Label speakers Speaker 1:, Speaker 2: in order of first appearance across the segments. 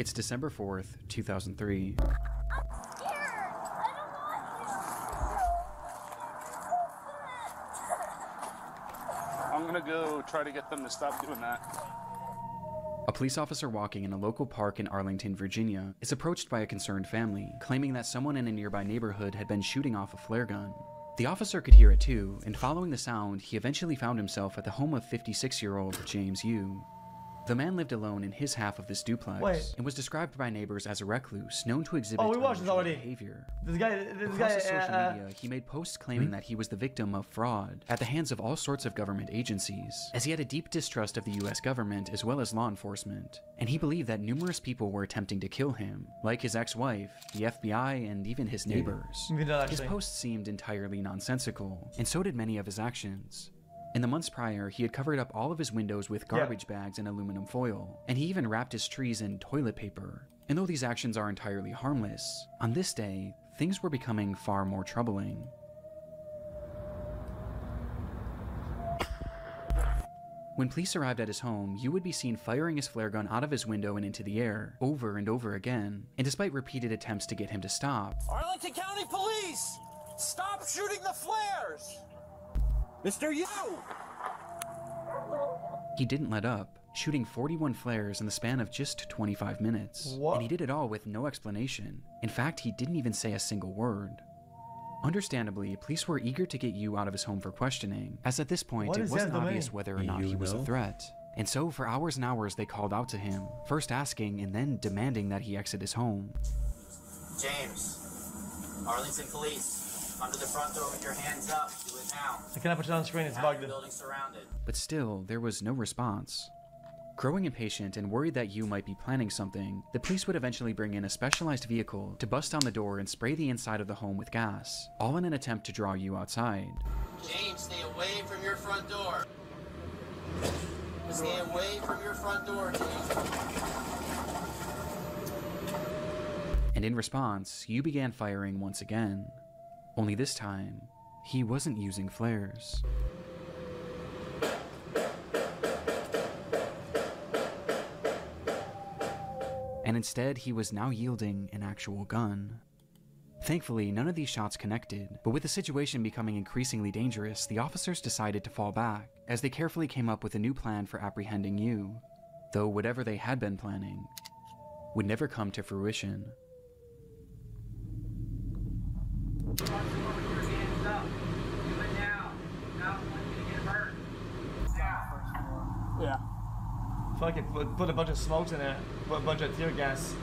Speaker 1: It's December 4th, 2003.
Speaker 2: I'm gonna go try to get them to stop doing that.
Speaker 1: A police officer walking in a local park in Arlington, Virginia, is approached by a concerned family, claiming that someone in a nearby neighborhood had been shooting off a flare gun. The officer could hear it too, and following the sound, he eventually found himself at the home of 56-year-old James Yu. The man lived alone in his half of this duplex and was described by neighbors as a recluse known to exhibit unusual behavior. Across social media, he made posts claiming that he was the victim of fraud at the hands of all sorts of government agencies, as he had a deep distrust of the US government as well as law enforcement, and he believed that numerous people were attempting to kill him, like his ex-wife, the FBI, and even his neighbors. His posts seemed entirely nonsensical, and so did many of his actions. In the months prior, he had covered up all of his windows with garbage bags and aluminum foil, and he even wrapped his trees in toilet paper. And though these actions are entirely harmless, on this day, things were becoming far more troubling. When police arrived at his home, Yu would be seen firing his flare gun out of his window and into the air, over and over again, and despite repeated attempts to get him to stop,
Speaker 3: Arlington County Police! Stop shooting the flares! Mr. Yu!
Speaker 1: he didn't let up, shooting 41 flares in the span of just 25 minutes.
Speaker 4: What?
Speaker 1: And he did it all with no explanation. In fact, he didn't even say a single word. Understandably, police were eager to get Yu out of his home for questioning, as at this point it wasn't obvious whether or not he was a threat. And so for hours and hours they called out to him, first asking and then demanding that he exit his home.
Speaker 5: James, Arlington Police. Come to the front door with your hands up. Do it now.
Speaker 4: I cannot put it on screen, it's bugged.
Speaker 5: Building surrounded.
Speaker 1: But still, there was no response. Growing impatient and worried that Yu might be planning something, the police would eventually bring in a specialized vehicle to bust down the door and spray the inside of the home with gas, all in an attempt to draw Yu outside.
Speaker 5: James, stay away from your front door. Stay away from your front door, James.
Speaker 1: And in response, Yu began firing once again. Only this time, he wasn't using flares. And instead, he was now yielding an actual gun. Thankfully, none of these shots connected, but with the situation becoming increasingly dangerous, the officers decided to fall back, as they carefully came up with a new plan for apprehending Yu, though whatever they had been planning would never come to fruition.
Speaker 2: Yeah.
Speaker 4: Fuck it, put a bunch of smokes in there. Put a bunch of tear gas.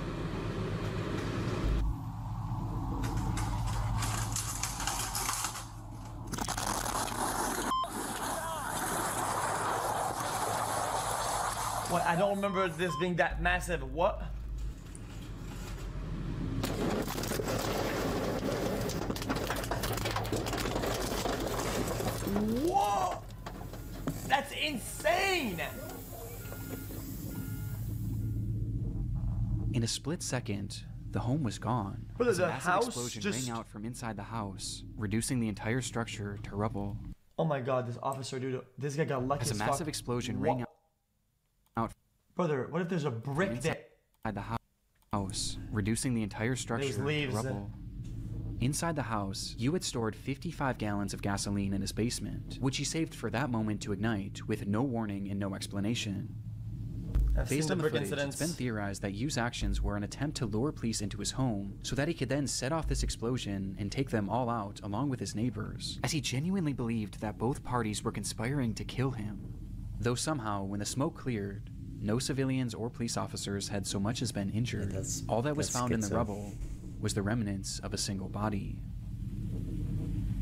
Speaker 4: What? I don't remember this being that massive. What? Whoa! That's insane!
Speaker 1: In a split second, the home was gone.
Speaker 4: But
Speaker 1: as a
Speaker 4: the
Speaker 1: massive
Speaker 4: house
Speaker 1: explosion
Speaker 4: just
Speaker 1: rang out from inside the house, reducing the entire structure to rubble.
Speaker 4: Oh my god, this officer dude, this guy got lucky
Speaker 1: As a
Speaker 4: as
Speaker 1: massive
Speaker 4: fuck.
Speaker 1: explosion rang out
Speaker 4: Brother, what if there's a brick there?
Speaker 1: inside the house, reducing the entire structure to
Speaker 4: leaves
Speaker 1: rubble. Inside the house, Yu had stored 55 gallons of gasoline in his basement, which he saved for that moment to ignite with no warning and no explanation. Based on the footage, it's been theorized that Yu's actions were an attempt to lure police into his home so that he could then set off this explosion and take them all out along with his neighbors, as he genuinely believed that both parties were conspiring to kill him. Though somehow, when the smoke cleared, no civilians or police officers had so much as been injured. All that was found in the rubble was the remnants of a single body.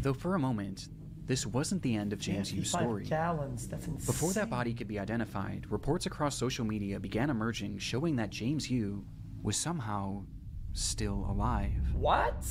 Speaker 1: Though for a moment, this wasn't the end of James Yu's story.
Speaker 4: Gallons, that's insane.
Speaker 1: Before that body could be identified, reports across social media began emerging showing that James Yu was somehow still alive.
Speaker 4: What?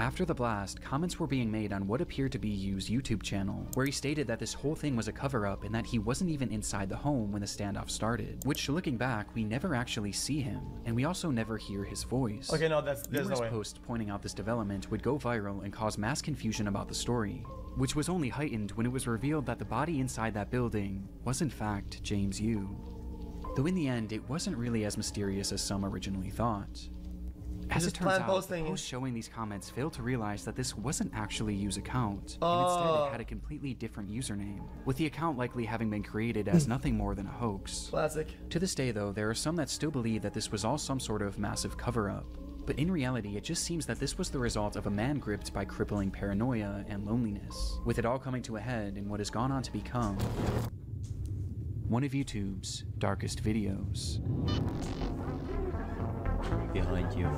Speaker 1: After the blast, comments were being made on what appeared to be Yu's YouTube channel, where he stated that this whole thing was a cover-up and that he wasn't even inside the home when the standoff started, which, looking back, we never actually see him, and we also never hear his voice.
Speaker 4: Okay, no, there's no
Speaker 1: Numerous
Speaker 4: way.
Speaker 1: posts pointing out this development would go viral and cause mass confusion about the story, which was only heightened when it was revealed that the body inside that building was in fact James Yu. Though in the end, it wasn't really as mysterious as some originally thought. As it turns out, the post showing these comments failed to realize that this wasn't actually Yu's account, and instead it had a completely different username, with the account likely having been created as nothing more than a hoax.
Speaker 4: Classic.
Speaker 1: To this day, though, there are some that still believe that this was all some sort of massive cover-up. But in reality, it just seems that this was the result of a man gripped by crippling paranoia and loneliness, with it all coming to a head in what has gone on to become one of YouTube's darkest videos.
Speaker 6: Behind you.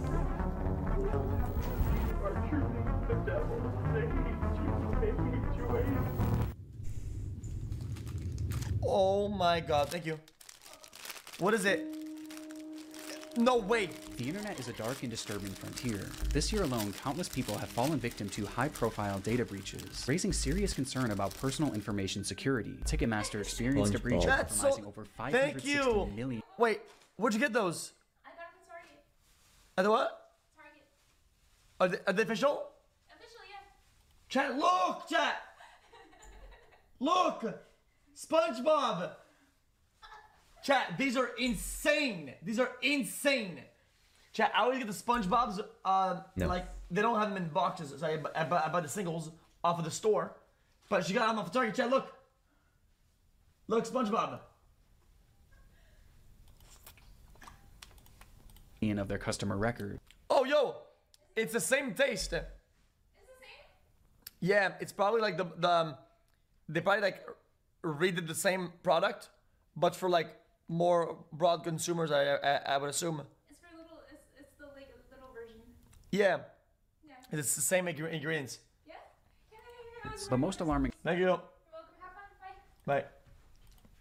Speaker 4: Oh my god, thank you. What is it? No, wait.
Speaker 1: The internet is a dark and disturbing frontier. This year alone, countless people have fallen victim to high-profile data breaches, raising serious concern about personal information security. Ticketmaster experienced a breach compromising over 560 million.
Speaker 4: Wait, where'd you get those?
Speaker 7: I got them at Target.
Speaker 4: At the what?
Speaker 7: Target.
Speaker 4: Are they official?
Speaker 7: Official, yeah.
Speaker 4: Chat, look, chat. Look, SpongeBob. Chat, these are insane. These are insane. Chat, I always get the SpongeBob's,
Speaker 6: no.
Speaker 4: like, they don't have them in boxes. So I buy the singles off of the store. But she got them off of Target. Chat, look. Look, SpongeBob.
Speaker 1: Of their customer record.
Speaker 4: Oh, yo, it's the same taste.
Speaker 7: It's the same?
Speaker 4: Yeah, it's probably like they probably like redid the same product, but for like more broad consumers, I would assume.
Speaker 7: It's for little, it's the like little version.
Speaker 4: Yeah.
Speaker 7: Yeah.
Speaker 4: It's the same ingredients.
Speaker 7: Yeah?
Speaker 1: But most alarming
Speaker 4: Thank you.
Speaker 7: You're welcome. Have fun. Bye.
Speaker 4: Bye.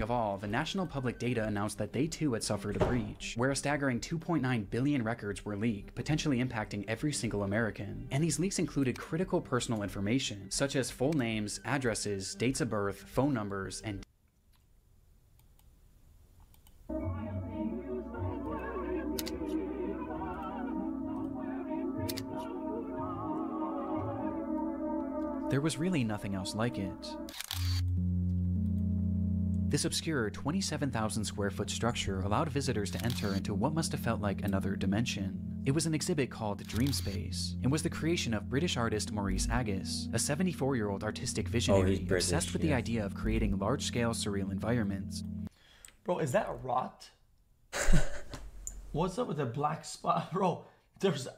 Speaker 1: of all, the National Public Data announced that they too had suffered a breach, where a staggering 2.9 billion records were leaked, potentially impacting every single American. And these leaks included critical personal information, such as full names, addresses, dates of birth, phone numbers, and there was really nothing else like it. This obscure 27,000 square foot structure allowed visitors to enter into what must have felt like another dimension. It was an exhibit called Dream Space, and was the creation of British artist Maurice Agus, a 74-year-old artistic visionary obsessed with the idea of creating large-scale surreal environments.
Speaker 4: Bro, is that rot? What's up with the black spot? Bro, there's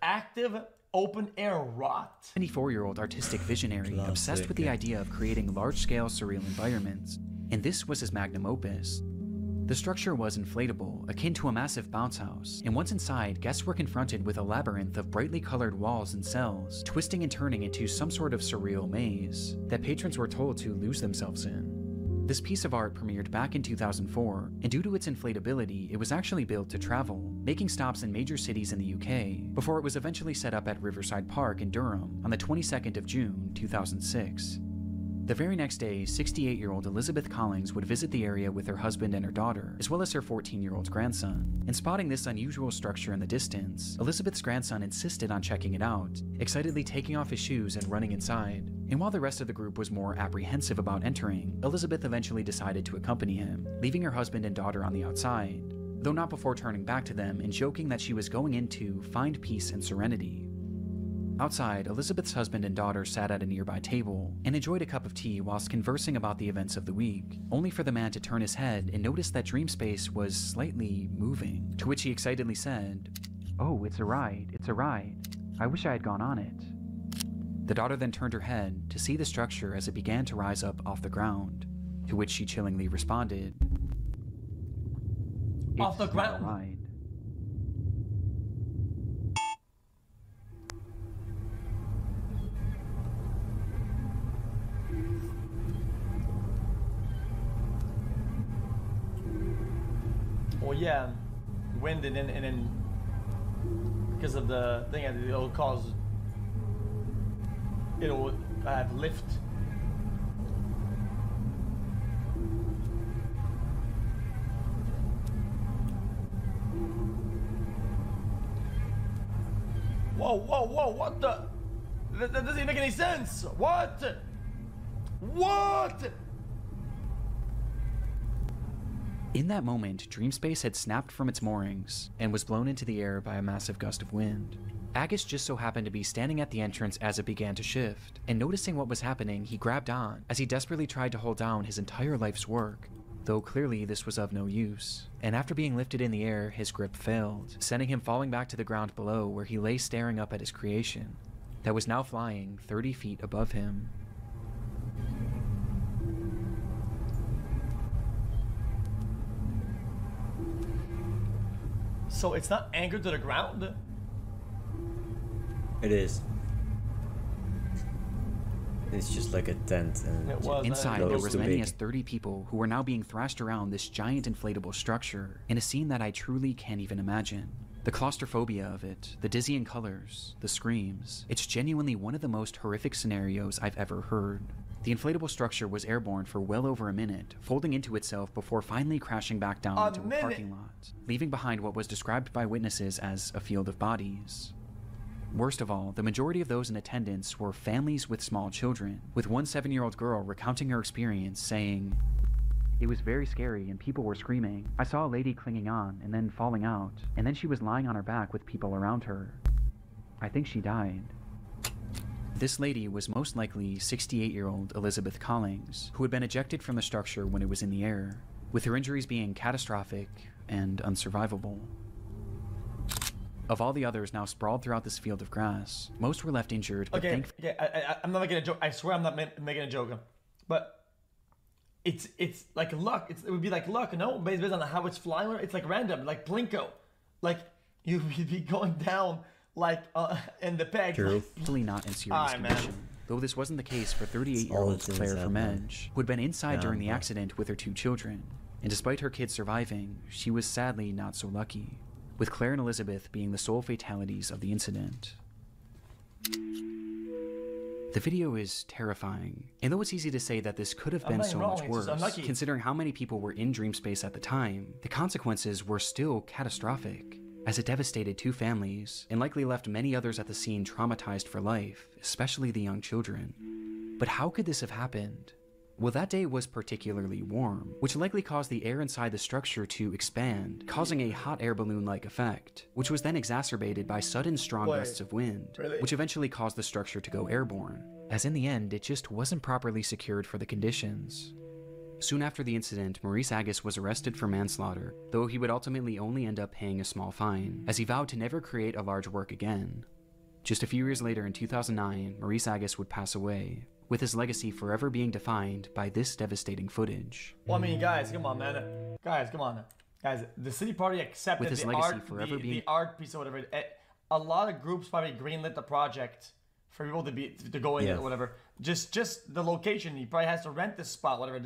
Speaker 4: active open-air rot.
Speaker 1: 74-year-old artistic visionary obsessed with the idea of creating large-scale surreal environments. And this was his magnum opus. The structure was inflatable, akin to a massive bounce house, and once inside, guests were confronted with a labyrinth of brightly colored walls and cells, twisting and turning into some sort of surreal maze that patrons were told to lose themselves in. This piece of art premiered back in 2004, and due to its inflatability, it was actually built to travel, making stops in major cities in the UK, before it was eventually set up at Riverside Park in Durham on the 22nd of June, 2006. The very next day, 68-year-old Elizabeth Collins would visit the area with her husband and her daughter, as well as her 14-year-old grandson. And spotting this unusual structure in the distance, Elizabeth's grandson insisted on checking it out, excitedly taking off his shoes and running inside. And while the rest of the group was more apprehensive about entering, Elizabeth eventually decided to accompany him, leaving her husband and daughter on the outside, though not before turning back to them and joking that she was going in to find peace and serenity. Outside, Elizabeth's husband and daughter sat at a nearby table and enjoyed a cup of tea whilst conversing about the events of the week, only for the man to turn his head and notice that Dream Space was slightly moving, to which he excitedly said, "Oh, it's a ride, I wish I had gone on it." The daughter then turned her head to see the structure as it began to rise up off the ground, to which she chillingly responded,
Speaker 4: "Off the ground?"
Speaker 1: Ride.
Speaker 4: Well, yeah, wind and then because of the thing, it'll lift. Whoa, what the? That doesn't even make any sense. What?
Speaker 1: In that moment, Dreamspace had snapped from its moorings and was blown into the air by a massive gust of wind. Agus just so happened to be standing at the entrance as it began to shift, and noticing what was happening, he grabbed on as he desperately tried to hold down his entire life's work. Though clearly this was of no use, and after being lifted in the air, his grip failed, sending him falling back to the ground below where he lay staring up at his creation, that was now flying 30 feet above him.
Speaker 4: So it's not anchored to the ground?
Speaker 6: It is. It's just like a tent, and
Speaker 1: inside there were as many as 30 people who were now being thrashed around this giant inflatable structure in a scene that I truly can't even imagine. The claustrophobia of it, the dizzying colors, the screams, it's genuinely one of the most horrific scenarios I've ever heard. The inflatable structure was airborne for well over a minute, folding into itself before finally crashing back down into a parking lot, leaving behind what was described by witnesses as a field of bodies. Worst of all, the majority of those in attendance were families with small children, with one 7-year-old girl recounting her experience, saying, "It was very scary and people were screaming. I saw a lady clinging on and then falling out, and then she was lying on her back with people around her. I think she died." This lady was most likely 68-year-old Elizabeth Collings, who had been ejected from the structure when it was in the air, with her injuries being catastrophic and unsurvivable. Of all the others now sprawled throughout this field of grass, most were left injured, but
Speaker 4: I'm not making a joke. I swear I'm not making a joke. But it's like luck. It would be like luck, no? Based on how it's flying. It's like random, like Plinko. Like you'd be going down like in the peg.
Speaker 1: Hopefully not in serious condition. Though this wasn't the case for 38-year-old Claire from Edge, who had been inside during the accident with her 2 children. And despite her kids surviving, she was sadly not so lucky, with Claire and Elizabeth being the sole fatalities of the incident. The video is terrifying, and though it's easy to say that this could have been so much worse, considering how many people were in Dreamspace at the time, the consequences were still catastrophic, as it devastated 2 families, and likely left many others at the scene traumatized for life, especially the young children. But how could this have happened? Well, that day was particularly warm, which likely caused the air inside the structure to expand, causing a hot air balloon-like effect, which was then exacerbated by sudden strong gusts of wind, which eventually caused the structure to go airborne, as in the end, it just wasn't properly secured for the conditions. Soon after the incident, Maurice Agus was arrested for manslaughter, though he would ultimately only end up paying a small fine, as he vowed to never create a large work again. Just a few years later, in 2009, Maurice Agus would pass away, with his legacy forever being defined by this devastating footage.
Speaker 4: Well, I mean, guys, come on, man. Guys, come on. Guys, the city party accepted the art piece or whatever. A lot of groups probably greenlit the project for people to go in or whatever. Just the location. He probably has to rent this spot, whatever.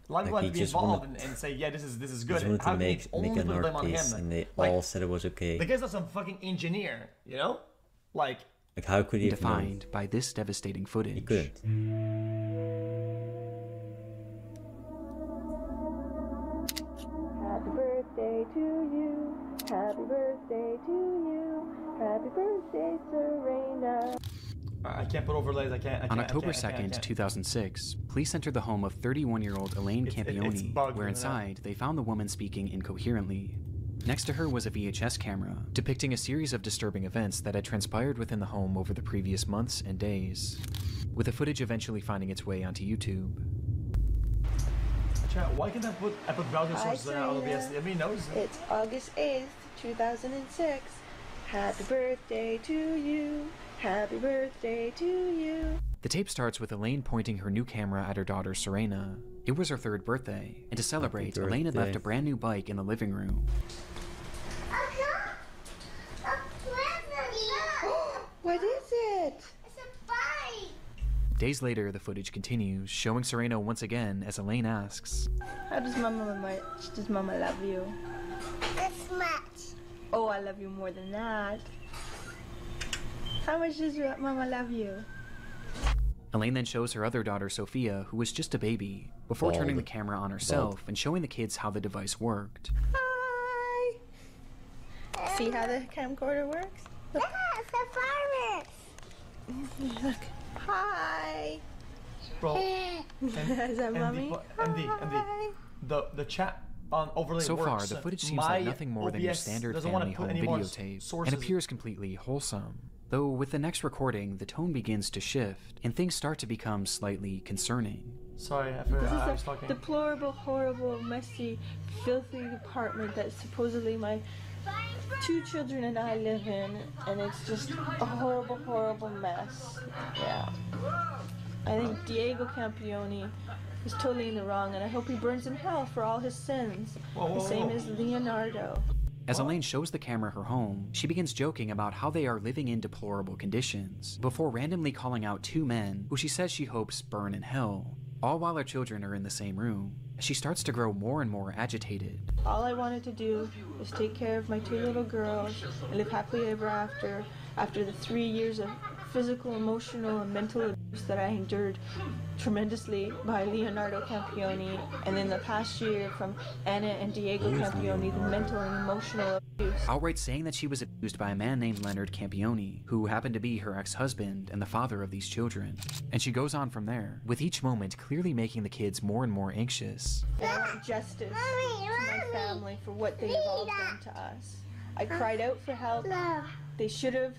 Speaker 4: A lot of people have to be involved and say, yeah, this is good.
Speaker 6: Just wanted to make an art piece, and they all said it was okay.
Speaker 4: The guy's not some fucking engineer, you know? Like
Speaker 6: how could he have
Speaker 1: defined by this devastating footage?
Speaker 6: He couldn't.
Speaker 8: Happy birthday to you. Happy birthday to you. Happy birthday, Serena.
Speaker 4: I can't put overlays.
Speaker 1: On October 2nd, 2006, police entered the home of 31-year-old Elaine Campioni, where inside they found the woman speaking incoherently. Next to her was a VHS camera, depicting a series of disturbing events that had transpired within the home over the previous months and days, with the footage eventually finding its way onto YouTube.
Speaker 4: Why can't I put browser sources there on OBS? I mean,
Speaker 8: it's August 8th, 2006. Happy birthday to you. Happy birthday to you.
Speaker 1: The tape starts with Elaine pointing her new camera at her daughter Serena. It was her 3rd birthday, and to celebrate, Elaine had left a brand new bike in the living room.
Speaker 8: What is it?
Speaker 7: It's a bike.
Speaker 1: Days later, the footage continues, showing Serena once again as Elaine asks,
Speaker 8: How does Mama love you?
Speaker 7: This much.
Speaker 8: Oh, I love you more than that. How much does Mama love you?
Speaker 1: Elaine then shows her other daughter Sophia, who was just a baby, before turning the camera on herself and showing the kids how the device worked.
Speaker 8: Hi! See how the camcorder works? Look.
Speaker 7: Yeah, it's a farmer.
Speaker 8: Look. Hi!
Speaker 4: Bro,
Speaker 8: Is that Mommy?
Speaker 4: MD, the chat overlay
Speaker 1: So far,
Speaker 4: works.
Speaker 1: the footage seems like nothing more than your standard family home videotape, and appears completely wholesome. Though with the next recording, the tone begins to shift, and things start to become slightly concerning.
Speaker 4: Sorry, I was talking.
Speaker 8: Deplorable, horrible, messy, filthy apartment that supposedly my 2 children and I live in, and it's just a horrible, horrible mess. Yeah. I think Diego Campione is totally in the wrong, and I hope he burns in hell for all his sins. The same as Leonardo.
Speaker 1: As Elaine shows the camera her home, she begins joking about how they are living in deplorable conditions, before randomly calling out 2 men who she says she hopes burn in hell, all while her children are in the same room. She starts to grow more and more agitated.
Speaker 8: All I wanted to do was take care of my 2 little girls and live happily ever after the 3 years of physical, emotional, and mental abuse that I endured tremendously by Leonardo Campione, and in the past year from Anna and Diego Campione, the mental and emotional abuse.
Speaker 1: Outright saying that she was abused by a man named Leonard Campione, who happened to be her ex-husband and the father of these children. And she goes on from there, with each moment clearly making the kids more and more anxious.
Speaker 8: And I want justice to my family for what they have all done to us. I cried out for help. They should have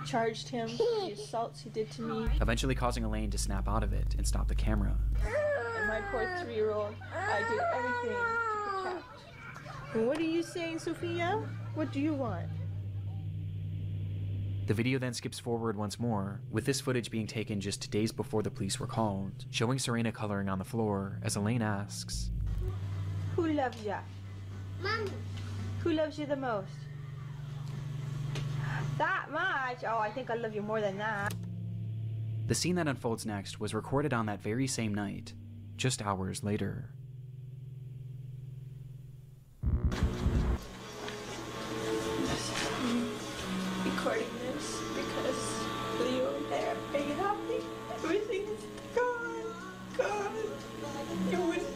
Speaker 8: charged him for the assaults he did to me.
Speaker 1: Eventually causing Elaine to snap out of it and stop the camera.
Speaker 8: And my poor 3-year-old, I did everything to protect. And what are you saying, Sophia? What do you want?
Speaker 1: The video then skips forward once more, with this footage being taken just days before the police were called, showing Serena coloring on the floor as Elaine asks,
Speaker 8: "Who loves ya?
Speaker 7: Mommy.
Speaker 8: Who loves you the most? That much? Oh, I think I love you more than that."
Speaker 1: The scene that unfolds next was recorded on that very same night, just hours later.
Speaker 8: Recording this because Leo and I are very happy. Everything's gone. You wouldn't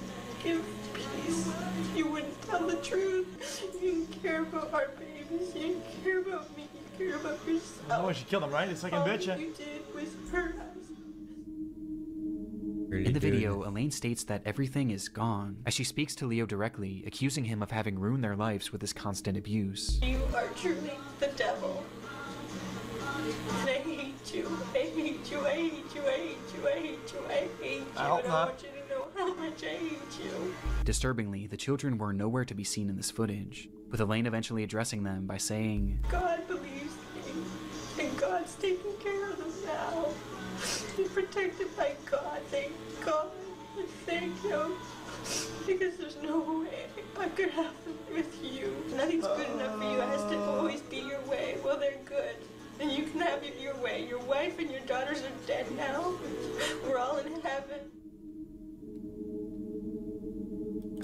Speaker 8: give peace. You wouldn't tell the truth. You didn't care about our babies. You didn't care about me. You care about yourself.
Speaker 4: Oh, she killed him, right? The second bitch.
Speaker 8: All you did was hurt us.
Speaker 1: In the video, Elaine states that everything is gone, as she speaks to Leo directly, accusing him of having ruined their lives with his constant abuse.
Speaker 8: You are truly the devil. And I hate you. I hate you. I hate you. I hate you. I hate you. I hate you.
Speaker 4: I hope
Speaker 8: and
Speaker 4: not.
Speaker 8: I want you to know how much I hate you.
Speaker 1: Disturbingly, the children were nowhere to be seen in this footage, with Elaine eventually addressing them by saying,
Speaker 8: God believes me, and God's taking care of them now. They're protected by God. Thank God. And thank Him. Because there's no way I could have them with you. Nothing's good enough for you. It has to always be your way. Well, they're good. And you can have it your way. Your wife and your daughters are dead now. We're all in heaven.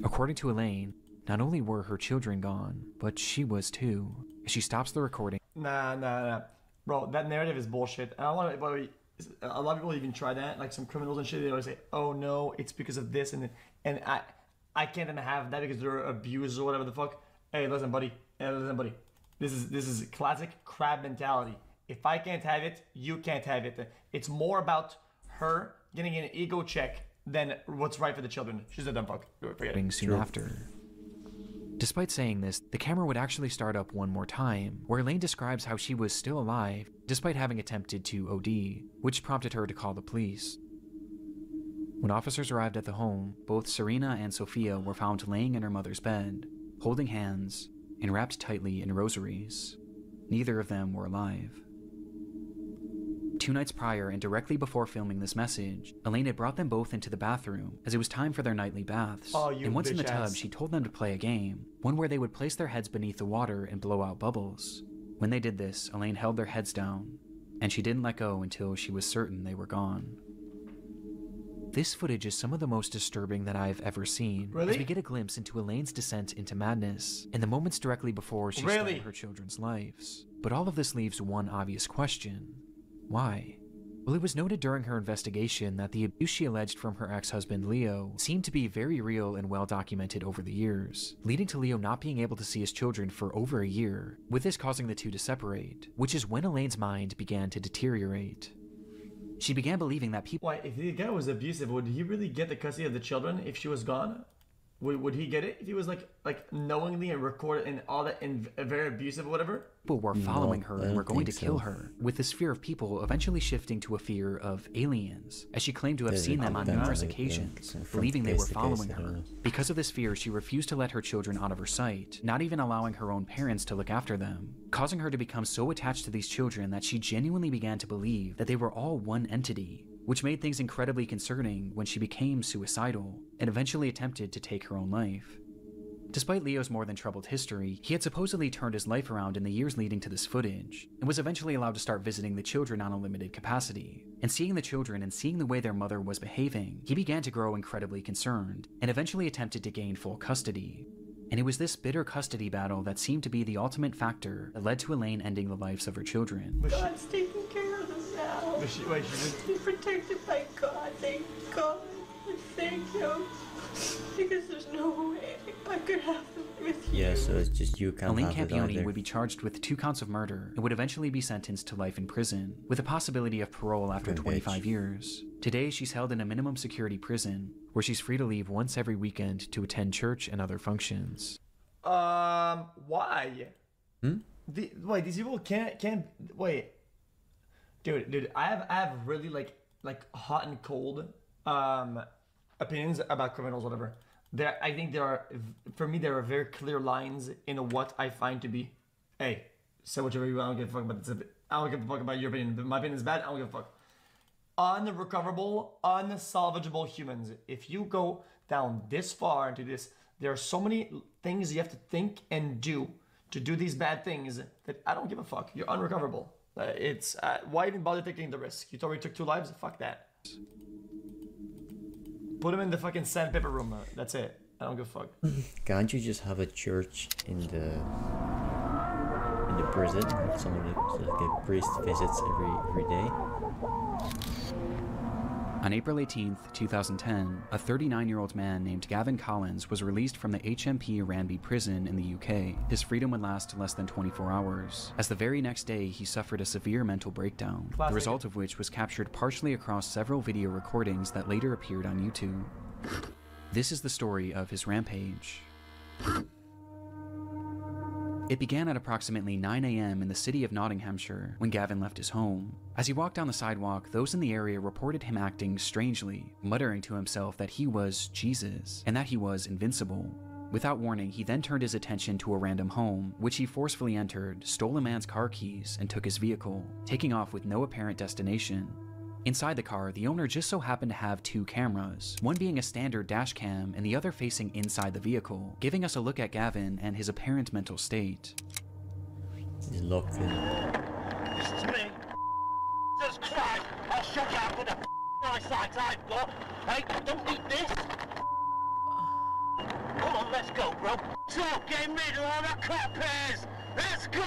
Speaker 1: According to Elaine, not only were her children gone, but she was too. As she stops the recording.
Speaker 4: Nah. Bro, that narrative is bullshit. And a lot of people even try that, like some criminals and shit. They always say, "Oh no, it's because of this," and I can't even have that because they're abusers or whatever the fuck. Hey, listen, buddy. This is classic crab mentality. If I can't have it, you can't have it. It's more about her getting an ego check than what's right for the children. She's a dumb fuck. Forget it.
Speaker 1: Soon after. Despite saying this, the camera would actually start up one more time, where Elaine describes how she was still alive, despite having attempted to OD, which prompted her to call the police. When officers arrived at the home, both Serena and Sophia were found laying in her mother's bed, holding hands, and wrapped tightly in rosaries. Neither of them were alive. 2 nights prior, and directly before filming this message, Elaine had brought them both into the bathroom, as it was time for their nightly baths. And once in the tub, she told them to play a game, one where they would place their heads beneath the water and blow out bubbles. When they did this, Elaine held their heads down, and she didn't let go until she was certain they were gone. This footage is some of the most disturbing that I've ever seen, as we get a glimpse into Elaine's descent into madness, in the moments directly before she stole her children's lives. But all of this leaves one obvious question. Why? Well, it was noted during her investigation that the abuse she alleged from her ex-husband Leo seemed to be very real and well documented over the years, leading to Leo not being able to see his children for over a year, with this causing the two to separate, which is when Elaine's mind began to deteriorate. She began believing that people—
Speaker 4: Why, if the guy was abusive, would he really get the custody of the children if she was gone? Would he get it if he was like knowingly and recorded and all that and very abusive or whatever?
Speaker 1: People were following her and were going to kill her, with this fear of people eventually shifting to a fear of aliens, as she claimed to have seen them on numerous occasions, believing they were following her. Because of this fear, she refused to let her children out of her sight, not even allowing her own parents to look after them, causing her to become so attached to these children that she genuinely began to believe that they were all one entity, which made things incredibly concerning when she became suicidal and eventually attempted to take her own life. Despite Leo's more than troubled history, he had supposedly turned his life around in the years leading to this footage, and was eventually allowed to start visiting the children on a limited capacity. And seeing the children and seeing the way their mother was behaving, he began to grow incredibly concerned, and eventually attempted to gain full custody. And it was this bitter custody battle that seemed to be the ultimate factor that led to Elaine ending the lives of her children.
Speaker 8: God's taking care of them now. He's protected by God, thank God. Thank you. Because there's no way I could have them with you.
Speaker 6: Yeah, so it's just you can't
Speaker 1: Elaine
Speaker 6: have
Speaker 1: Campione would be charged with 2 counts of murder and would eventually be sentenced to life in prison, with a possibility of parole after 25 years. Today, she's held in a minimum security prison, where she's free to leave once every weekend to attend church and other functions.
Speaker 4: Why? Wait, these people can't wait. Dude, I have really like hot and cold opinions about criminals, whatever. I think for me, there are very clear lines in what I find to be. Hey, say whatever you want. I don't give a fuck about this. I don't give a fuck about your opinion. If my opinion is bad, I don't give a fuck. Unrecoverable, unsalvageable humans. If you go down this far into this, there are so many things you have to think and do to do these bad things that I don't give a fuck. You're unrecoverable. It's why even bother taking the risk? You already took 2 lives. Fuck that. Put him in the fucking sandpaper room. That's it. I don't give a fuck.
Speaker 6: Can't you just have a church in the prison? Have someone like a priest visits every day.
Speaker 1: On April 18th, 2010, a 39-year-old man named Gavin Collins was released from the HMP Ranby prison in the UK. His freedom would last less than 24 hours, as the very next day he suffered a severe mental breakdown, the result of which was captured partially across several video recordings that later appeared on YouTube. This is the story of his rampage. It began at approximately 9 a.m. in the city of Nottinghamshire when Gavin left his home. As he walked down the sidewalk, those in the area reported him acting strangely, muttering to himself that he was Jesus and that he was invincible. Without warning, he then turned his attention to a random home, which he forcefully entered, stole a man's car keys, and took his vehicle, taking off with no apparent destination. Inside the car, the owner just so happened to have 2 cameras, one being a standard dash cam and the other facing inside the vehicle, giving us a look at Gavin and his apparent mental state.
Speaker 6: He's locked in.
Speaker 3: This is me. Jesus Christ! I'll shut you up with the eyesight I've got. Hey, don't need this. Come on, let's go, bro. So, get rid of all the crap pairs. Let's go!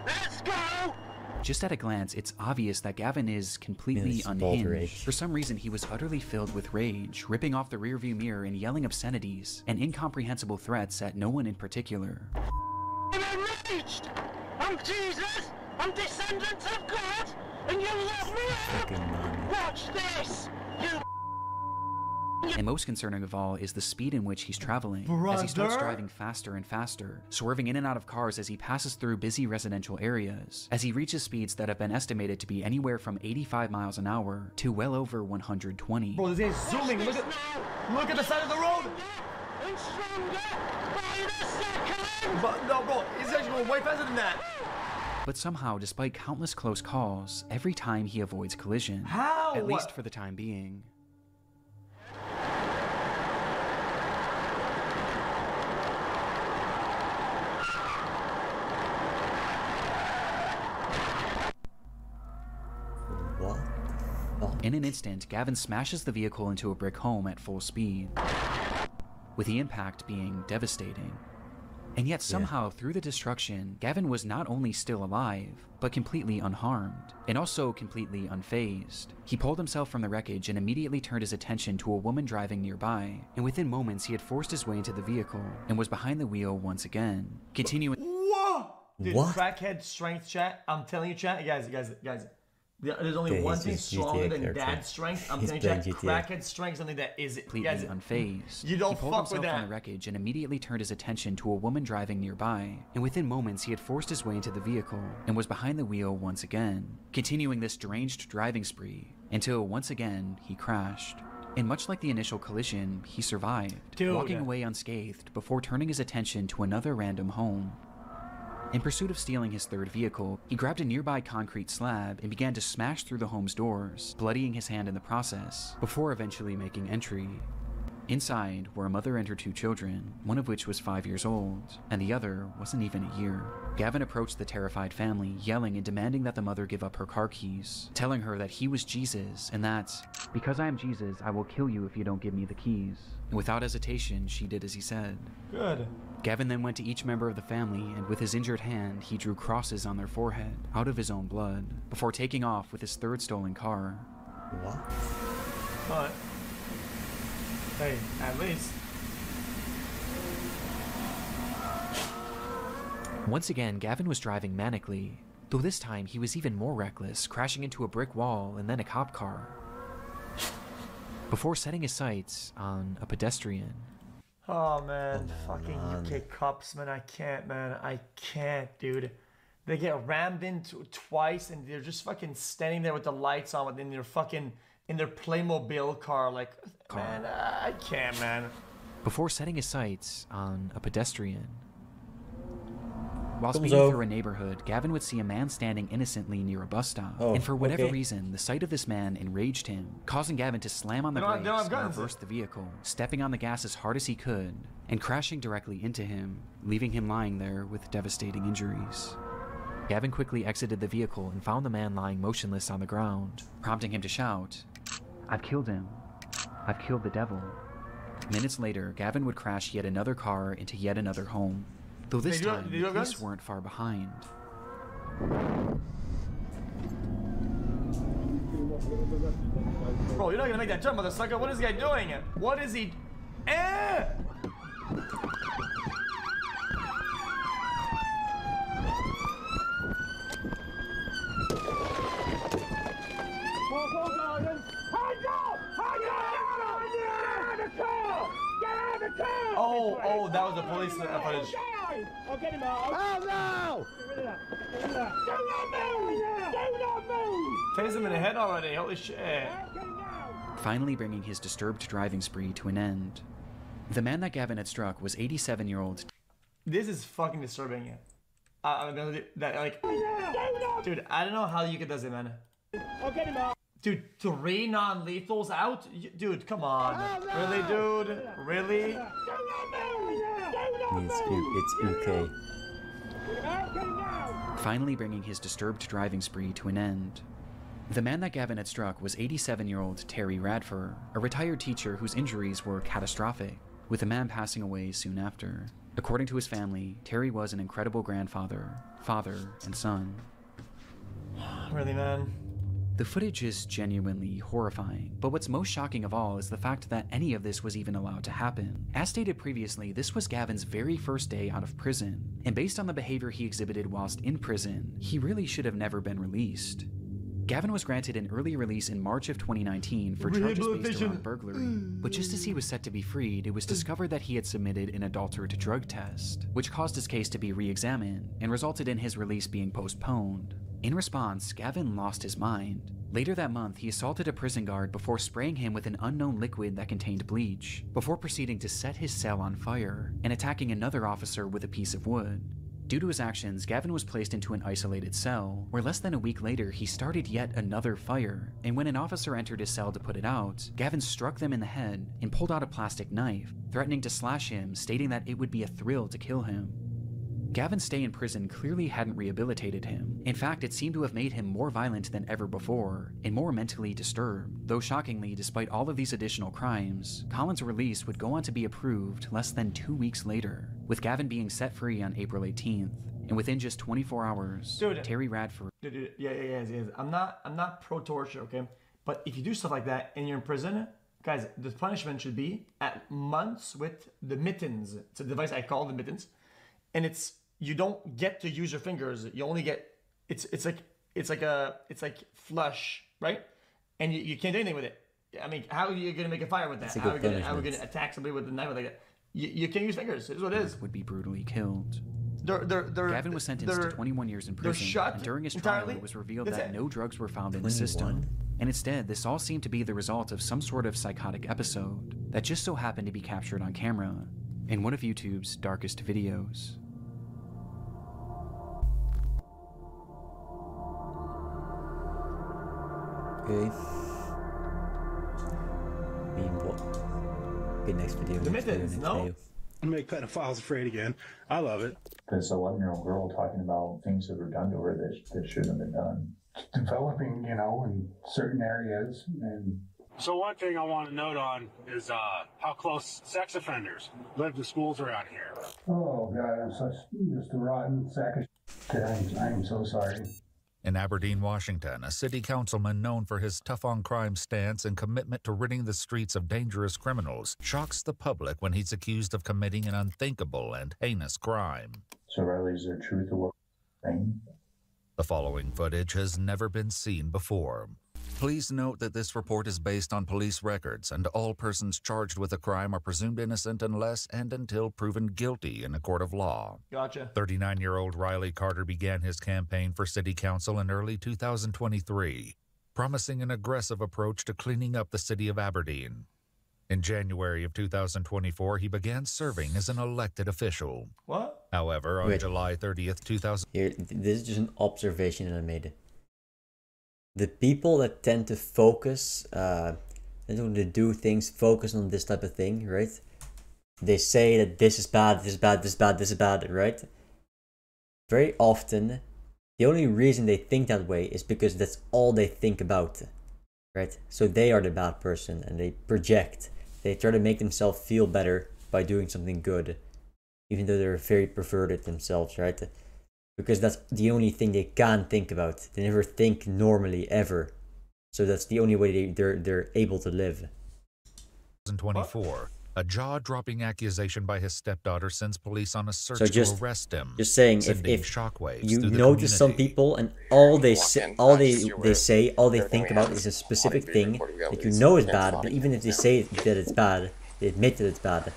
Speaker 3: Let's go!
Speaker 1: Just at a glance, it's obvious that Gavin is completely unhinged. For some reason, he was utterly filled with rage, ripping off the rearview mirror and yelling obscenities and incomprehensible threats at no one in particular.
Speaker 3: I'm enraged! I'm Jesus! I'm descendant of God! And you love me out! Watch this! You.
Speaker 1: And most concerning of all is the speed in which he's traveling, as he starts driving faster and faster, swerving in and out of cars as he passes through busy residential areas, as he reaches speeds that have been estimated to be anywhere from 85 miles an hour to well over 120.
Speaker 4: Bro, this guy's zooming. Look at the side of the road.
Speaker 3: And stronger by the second.
Speaker 4: But no, bro, he's actually going way faster than that.
Speaker 1: But somehow, despite countless close calls, every time he avoids collision.
Speaker 4: How?
Speaker 1: At least for the time being. In an instant, Gavin smashes the vehicle into a brick home at full speed, with the impact being devastating. And yet somehow, through the destruction, Gavin was not only still alive, but completely unharmed, and also completely unfazed. He pulled himself from the wreckage and immediately turned his attention to a woman driving nearby, and within moments he had forced his way into the vehicle, and was behind the wheel once again, continuing—
Speaker 4: Whoa! Dude,
Speaker 6: what?
Speaker 4: Crackhead strength, chat. I'm telling you, chat. Guys. There's only one thing stronger than dad's strength. I'm telling you that crackhead strength is something that is
Speaker 1: completely unfazed.
Speaker 4: You don't
Speaker 1: he pulled
Speaker 4: fuck with
Speaker 1: himself
Speaker 4: that.
Speaker 1: From the wreckage and immediately turned his attention to a woman driving nearby. And within moments, he had forced his way into the vehicle and was behind the wheel once again, continuing this deranged driving spree until once again he crashed. And much like the initial collision, he survived, walking away unscathed before turning his attention to another random home. In pursuit of stealing his third vehicle, he grabbed a nearby concrete slab and began to smash through the home's doors, bloodying his hand in the process, before eventually making entry. Inside were a mother and her 2 children, one of which was 5 years old, and the other wasn't even a year. Gavin approached the terrified family, yelling and demanding that the mother give up her car keys, telling her that he was Jesus and that, "Because I am Jesus, I will kill you if you don't give me the keys." And without hesitation, she did as he said.
Speaker 4: Good.
Speaker 1: Gavin then went to each member of the family, and with his injured hand, he drew crosses on their forehead, out of his own blood, before taking off with his third stolen car.
Speaker 6: What?
Speaker 4: But, hey, at least.
Speaker 1: Once again, Gavin was driving manically, though this time he was even more reckless, crashing into a brick wall and then a cop car, before setting his sights on a pedestrian.
Speaker 4: Oh man, fucking UK cops, man, I can't, man, I can't, dude. They get rammed into twice and they're just fucking standing there with the lights on in their fucking, in their Playmobil car, like, man, I can't, man.
Speaker 1: Before setting his sights on a pedestrian. While speeding through a neighborhood, Gavin would see a man standing innocently near a bus stop. And for whatever reason, the sight of this man enraged him, causing Gavin to slam on the brakes and reverse the vehicle, stepping on the gas as hard as he could, and crashing directly into him, leaving him lying there with devastating injuries. Gavin quickly exited the vehicle and found the man lying motionless on the ground, prompting him to shout, "I've killed him. I've killed the devil." Minutes later, Gavin would crash yet another car into yet another home, though this time the police weren't far behind.
Speaker 4: Bro, you're not gonna make that jump, motherfucker. What is this guy doing? What is he? Oh, that was the police footage.
Speaker 3: I'll get him out. Oh no! Do not move! Do not move!
Speaker 4: Tase him in the head already, holy shit.
Speaker 1: Finally bringing his disturbed driving spree to an end. The man that Gavin had struck was 87-year-old.
Speaker 4: This is fucking disturbing. I'm gonna do that, like, dude, I don't know how you could do it, man.
Speaker 3: I'll get him out.
Speaker 4: Dude, 3 non-lethals out? Dude, come on. Really, dude? Really?
Speaker 6: It's UK.
Speaker 1: Finally bringing his disturbed driving spree to an end. The man that Gavin had struck was 87-year-old Terry Radford, a retired teacher whose injuries were catastrophic, with the man passing away soon after. According to his family, Terry was an incredible grandfather, father, and son.
Speaker 4: Really, man?
Speaker 1: The footage is genuinely horrifying, but what's most shocking of all is the fact that any of this was even allowed to happen. As stated previously, this was Gavin's very first day out of prison, and based on the behavior he exhibited whilst in prison, he really should have never been released. Gavin was granted an early release in March of 2019 for charges based around burglary, but just as he was set to be freed, it was discovered that he had submitted an adulterate drug test, which caused his case to be re-examined and resulted in his release being postponed. In response, Gavin lost his mind. Later that month, he assaulted a prison guard before spraying him with an unknown liquid that contained bleach, before proceeding to set his cell on fire and attacking another officer with a piece of wood. Due to his actions, Gavin was placed into an isolated cell, where less than a week later he started yet another fire, and when an officer entered his cell to put it out, Gavin struck them in the head and pulled out a plastic knife, threatening to slash him, stating that it would be a thrill to kill him. Gavin's stay in prison clearly hadn't rehabilitated him. In fact, it seemed to have made him more violent than ever before, and more mentally disturbed. Though shockingly, despite all of these additional crimes, Colin's release would go on to be approved less than 2 weeks later, with Gavin being set free on April 18th. And within just 24 hours, Terry Radford...
Speaker 4: Yeah. I'm not pro-torture, okay? But if you do stuff like that and you're in prison, guys, the punishment should be at months with the mittens. It's a device I call the mittens. And you don't get to use your fingers. You only get, it's like it's like flush, right? And you can't do anything with it. I mean, how are you going to make a fire with that? How are we going to attack somebody with a knife like that? You can't use fingers. It's what it is.
Speaker 1: Would be brutally killed. Gavin was sentenced to 21 years in prison, and during his trial it was revealed that no drugs were found in the system. And instead, this all seemed to be the result of some sort of psychotic episode that just so happened to be captured on camera in one of YouTube's darkest videos.
Speaker 6: Okay. Okay, next video.
Speaker 9: Make pedophiles afraid again. I love it.
Speaker 10: This 11-year-old girl talking about things that were done to her that shouldn't have been done. Developing, in certain areas. And
Speaker 9: so one thing I want to note on is how close sex offenders live to schools around here.
Speaker 10: Oh, God, I'm just a rotten sack of shit. I am so sorry.
Speaker 11: In Aberdeen, Washington, a city councilman known for his tough-on-crime stance and commitment to ridding the streets of dangerous criminals shocks the public when he's accused of committing an unthinkable and heinous crime.
Speaker 10: So, Riley, is there truth to what you're saying?
Speaker 11: The following footage has never been seen before. Please note that this report is based on police records, and all persons charged with a crime are presumed innocent unless and until proven guilty in a court of law.
Speaker 4: Gotcha.
Speaker 11: 39-year-old Riley Carter began his campaign for city council in early 2023, promising an aggressive approach to cleaning up the city of Aberdeen. In January of 2024, he began serving as an elected official.
Speaker 4: What?
Speaker 11: However, on July 30th, 2000...
Speaker 6: Here, this is just an observation that I made. The people that tend to focus, they do things, focus on this type of thing, right? They say that this is bad, this is bad, this is bad, this is bad, right? Very often, the only reason they think that way is because that's all they think about, right? So they are the bad person and they project. They try to make themselves feel better by doing something good, even though they're very perverted themselves, right? Because that's the only thing they can think about. They never think normally, ever. So that's the only way they're able to live.
Speaker 11: 2024, a jaw-dropping accusation by his stepdaughter sends police on a search to arrest him.
Speaker 6: Just saying, if you notice some people and all they think about is a specific thing that you know is bad, but even if they say that it's bad, they admit that it's bad.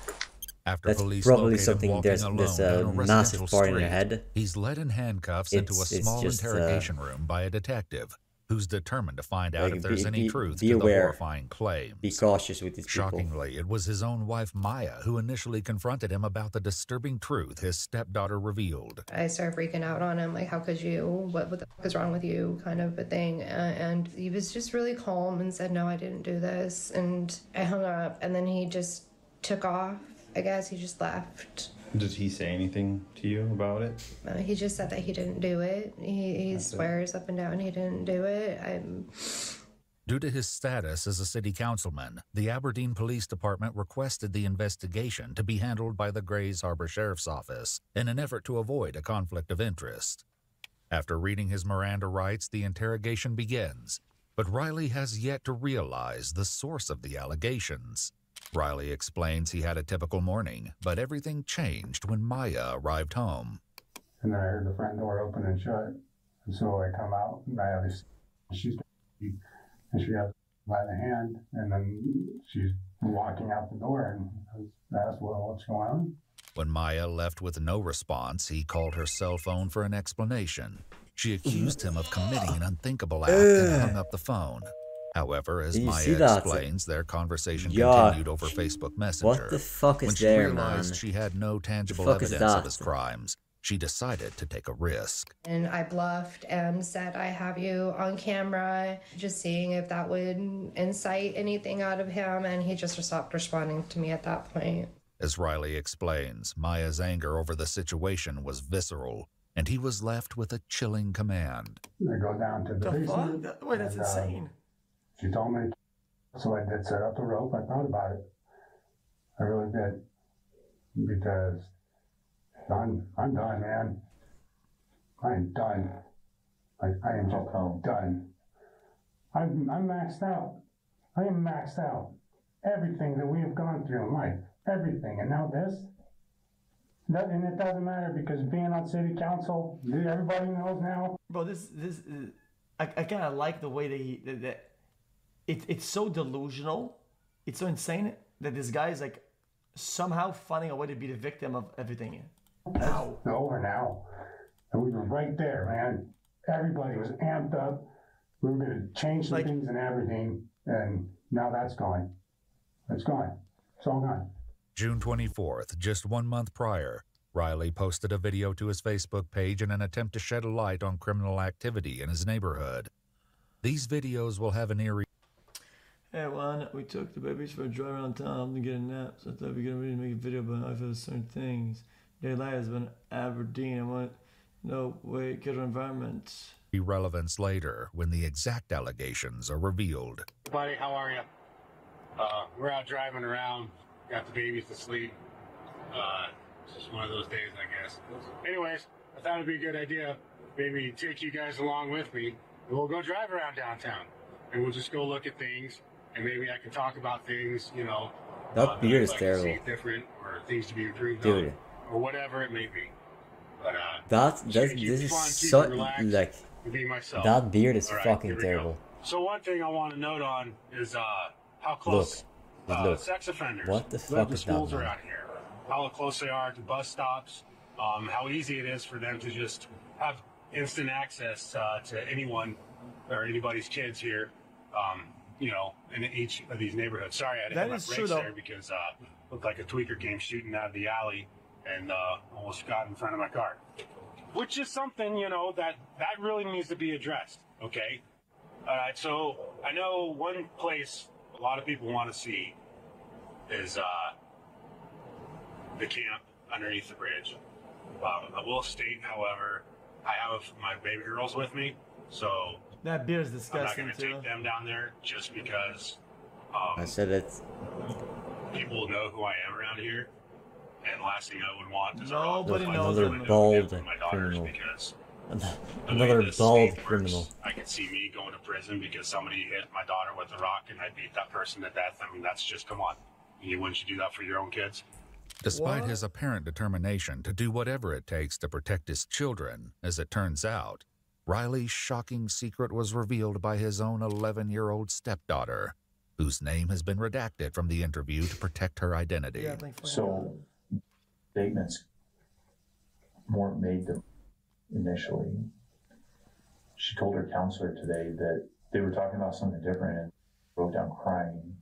Speaker 11: After
Speaker 6: that's probably something there's a massive part in their head.
Speaker 11: He's led in handcuffs into a small interrogation room by a detective who's determined to find out if there's any truth to the horrifying claims.
Speaker 6: Be cautious with these people.
Speaker 11: Shockingly, it was his own wife Maya who initially confronted him about the disturbing truth his stepdaughter revealed.
Speaker 12: I started freaking out on him, like, how could you? What the fuck is wrong with you? Kind of a thing. And he was just really calm and said, no, I didn't do this. And I hung up, and then he just took off. I guess he just left.
Speaker 13: Did he say anything to you about it?
Speaker 12: He just said that he didn't do it. He swears up and down he didn't do it.
Speaker 11: Due to his status as a city councilman, the Aberdeen Police Department requested the investigation to be handled by the Grays Harbor Sheriff's Office in an effort to avoid a conflict of interest. After reading his Miranda rights, the interrogation begins, but Riley has yet to realize the source of the allegations. Riley explains he had a typical morning, but everything changed when Maya arrived home.
Speaker 10: And then I heard the front door open and shut. And so I come out, and I have this, she's and she has by the hand, and then she's walking out the door, and I asked, well, what's going on?
Speaker 11: When Maya left with no response, he called her cell phone for an explanation. She accused him of committing an unthinkable act and hung up the phone. However, as Maya explains, their conversation continued over Facebook Messenger.
Speaker 6: What the fuck is
Speaker 11: when she realized she had no tangible evidence of his crimes, she decided to take a risk.
Speaker 12: And I bluffed and said, I have you on camera, just seeing if that would incite anything out of him, and he just stopped responding to me at that point.
Speaker 11: As Riley explains, Maya's anger over the situation was visceral, and he was left with a chilling command.
Speaker 10: I go down to the basement.
Speaker 4: Wait, that's insane.
Speaker 10: She told me, so I did set up a rope. I thought about it. I really did. Because I'm done, man. I'm done. I am just done. I'm maxed out. I am maxed out. Everything that we have gone through in life, everything. And now this? And it doesn't matter because being on city council, everybody knows now.
Speaker 4: Bro, this I kind of like the way it's so delusional, it's so insane that this guy is like somehow finding a way to be the victim of everything.
Speaker 10: Over now. And we were right there, man. Everybody was amped up. We were going to change some things and everything. And now that's gone. It's gone. It's all gone.
Speaker 11: June 24th, just 1 month prior, Riley posted a video to his Facebook page in an attempt to shed a light on criminal activity in his neighborhood. These videos will have an eerie...
Speaker 4: Hey, one, we took the babies for a drive around town to get a nap, so I thought we were going to make a video about how I feel certain things. Their lives been Aberdeen. I want no way, killer environment.
Speaker 11: Relevance later when the exact allegations are revealed.
Speaker 9: Buddy, how are you? We're out driving around, got the babies to sleep. It's just one of those days, I guess. Anyways, I thought it'd be a good idea, maybe take you guys along with me, and we'll go drive around downtown, and we'll just go look at things, and maybe I can talk about things, you know,
Speaker 6: that beard is terrible.
Speaker 9: Different, or things to be improved
Speaker 6: Dude.
Speaker 9: on, or whatever it may be.
Speaker 6: But this is so like that beard is fucking terrible.
Speaker 9: So one thing I want to note on is how close sex offenders
Speaker 6: what the fuck is that,
Speaker 9: around here. How close they are to bus stops. How easy it is for them to just have instant access to anyone or anybody's kids here. You know, in each of these neighborhoods. Sorry, I didn't have my brakes there because looked like a tweaker came shooting out of the alley and almost got in front of my car. Which is something, you know, that really needs to be addressed, okay? All right, so I know one place a lot of people want to see is the camp underneath the bridge. I will state, however, I have my baby girls with me, so
Speaker 4: that beer is disgusting.
Speaker 9: I'm not going to take them down there just because
Speaker 6: I said it.
Speaker 9: People know who I am around here. And last thing I would want is
Speaker 6: another bald criminal. Another bald criminal.
Speaker 9: I could see me going to prison because somebody hit my daughter with a rock and I beat that person to death. I mean, that's just, come on. Wouldn't you do that for your own kids?
Speaker 11: Despite his apparent determination to do whatever it takes to protect his children, as it turns out, Riley's shocking secret was revealed by his own 11-year-old stepdaughter, whose name has been redacted from the interview to protect her identity.
Speaker 14: So statements weren't made to initially. She told her counselor today that they were talking about something different and broke down crying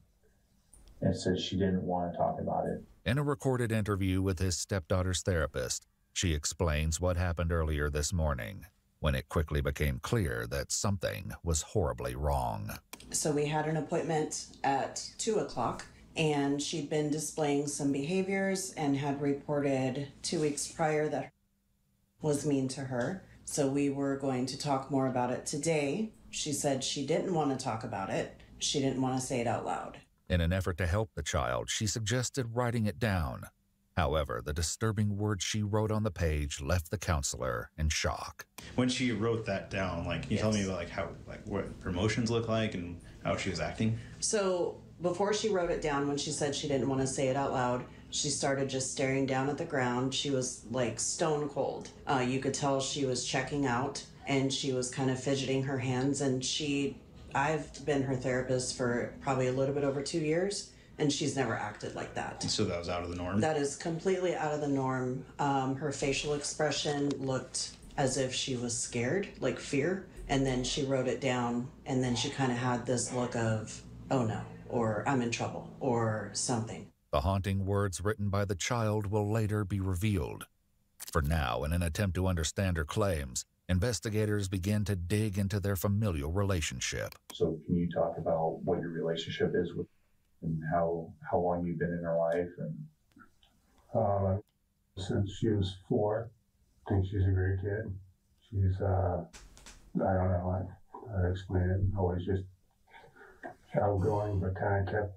Speaker 14: and said she didn't want to talk about it.
Speaker 11: In a recorded interview with his stepdaughter's therapist, she explains what happened earlier this morning, when it quickly became clear that something was horribly wrong.
Speaker 15: So we had an appointment at 2 o'clock, and she'd been displaying some behaviors and had reported 2 weeks prior that was mean to her. So we were going to talk more about it today. She said she didn't want to talk about it. She didn't want to say it out loud.
Speaker 11: In an effort to help the child, she suggested writing it down. However, the disturbing words she wrote on the page left the counselor in shock.
Speaker 13: When she wrote that down, like, can you tell me about what her emotions look like and how she was acting?
Speaker 15: So before she wrote it down, when she said she didn't want to say it out loud, she started just staring down at the ground. She was like stone cold. You could tell she was checking out, and she was kind of fidgeting her hands. And I've been her therapist for probably a little bit over 2 years. And she's never acted like that.
Speaker 13: So that was out of the norm?
Speaker 15: That is completely out of the norm. Her facial expression looked as if she was scared, like fear. And then she wrote it down, and then she kind of had this look of, oh no, or I'm in trouble, or something.
Speaker 11: The haunting words written by the child will later be revealed. For now, in an attempt to understand her claims, investigators begin to dig into their familial relationship.
Speaker 14: So can you talk about what your relationship is with and how long you've been in her life?
Speaker 10: And since she was 4, I think she's a great kid. She's I don't know how to explain it. Always just outgoing, but kind of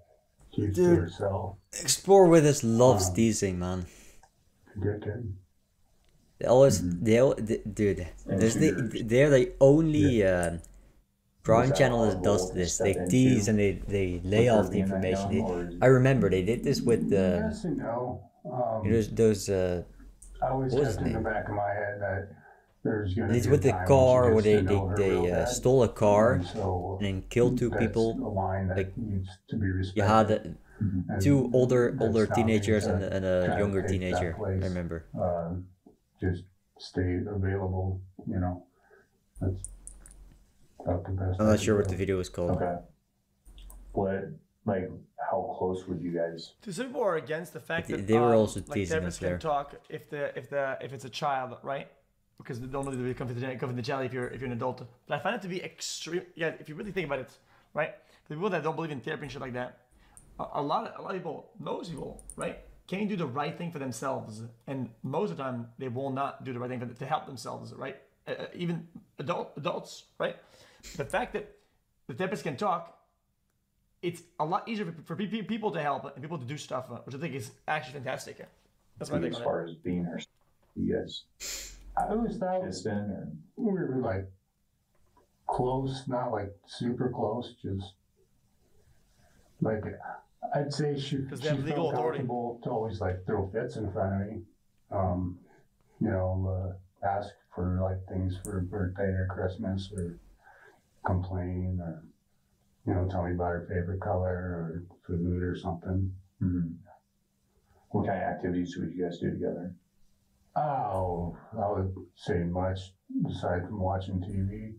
Speaker 10: keeps to herself.
Speaker 6: Explore with us loves teasing, man.
Speaker 10: Good kid.
Speaker 6: They always, dude. They're the only Prime channel that does this. They tease and they lay off the information. I remember they did this with the.
Speaker 10: Yes and no.
Speaker 6: Those.
Speaker 10: I always kept in the back of my head that there's going to
Speaker 6: It's
Speaker 10: be
Speaker 6: with
Speaker 10: a
Speaker 6: the
Speaker 10: time
Speaker 6: car
Speaker 10: when
Speaker 6: where
Speaker 10: she gets to know her real
Speaker 6: they
Speaker 10: bad.
Speaker 6: stole a car
Speaker 10: And so
Speaker 6: and then killed two
Speaker 10: that's
Speaker 6: people.
Speaker 10: a line that
Speaker 6: Like,
Speaker 10: needs to be respected.
Speaker 6: you had
Speaker 10: And
Speaker 6: two older
Speaker 10: that's not me
Speaker 6: teenagers
Speaker 10: to
Speaker 6: and a
Speaker 10: try to
Speaker 6: younger
Speaker 10: take
Speaker 6: teenager.
Speaker 10: that place.
Speaker 6: I remember.
Speaker 10: Just stay available, you know. That's about the best.
Speaker 6: I'm
Speaker 10: I
Speaker 6: not
Speaker 10: can
Speaker 6: sure what
Speaker 10: do.
Speaker 6: the video is called.
Speaker 14: Okay. What, like, how close would you guys?
Speaker 4: Some people are against the fact that
Speaker 6: They were also
Speaker 4: like
Speaker 6: teasing
Speaker 4: therapists
Speaker 6: us
Speaker 4: can
Speaker 6: there.
Speaker 4: talk if it's a child, right? Because they don't really confidentiality if you're an adult. But I find it to be extreme. Yeah, if you really think about it, right? The people that don't believe in therapy and shit like that, a lot of people, most people, right, can't do the right thing for themselves, and most of the time they will not do the right thing to help themselves, right? Even adults, right? The fact that the therapist can talk, it's a lot easier for people to help and people to do stuff, which I think is actually fantastic. That's my thing.
Speaker 14: As far as being her, you guys.
Speaker 10: I always thought
Speaker 14: Distant or
Speaker 10: we were like close, not like super close, just like I'd say she
Speaker 4: they have legal
Speaker 10: felt
Speaker 4: authority.
Speaker 10: comfortable to always like throw fits in front of me, you know, ask for like things for her birthday or Christmas or complain or, you know, tell me about her favorite color or food or something.
Speaker 14: Mm-hmm. What kind of activities would you guys do together?
Speaker 10: Oh, I would say much aside from watching TV.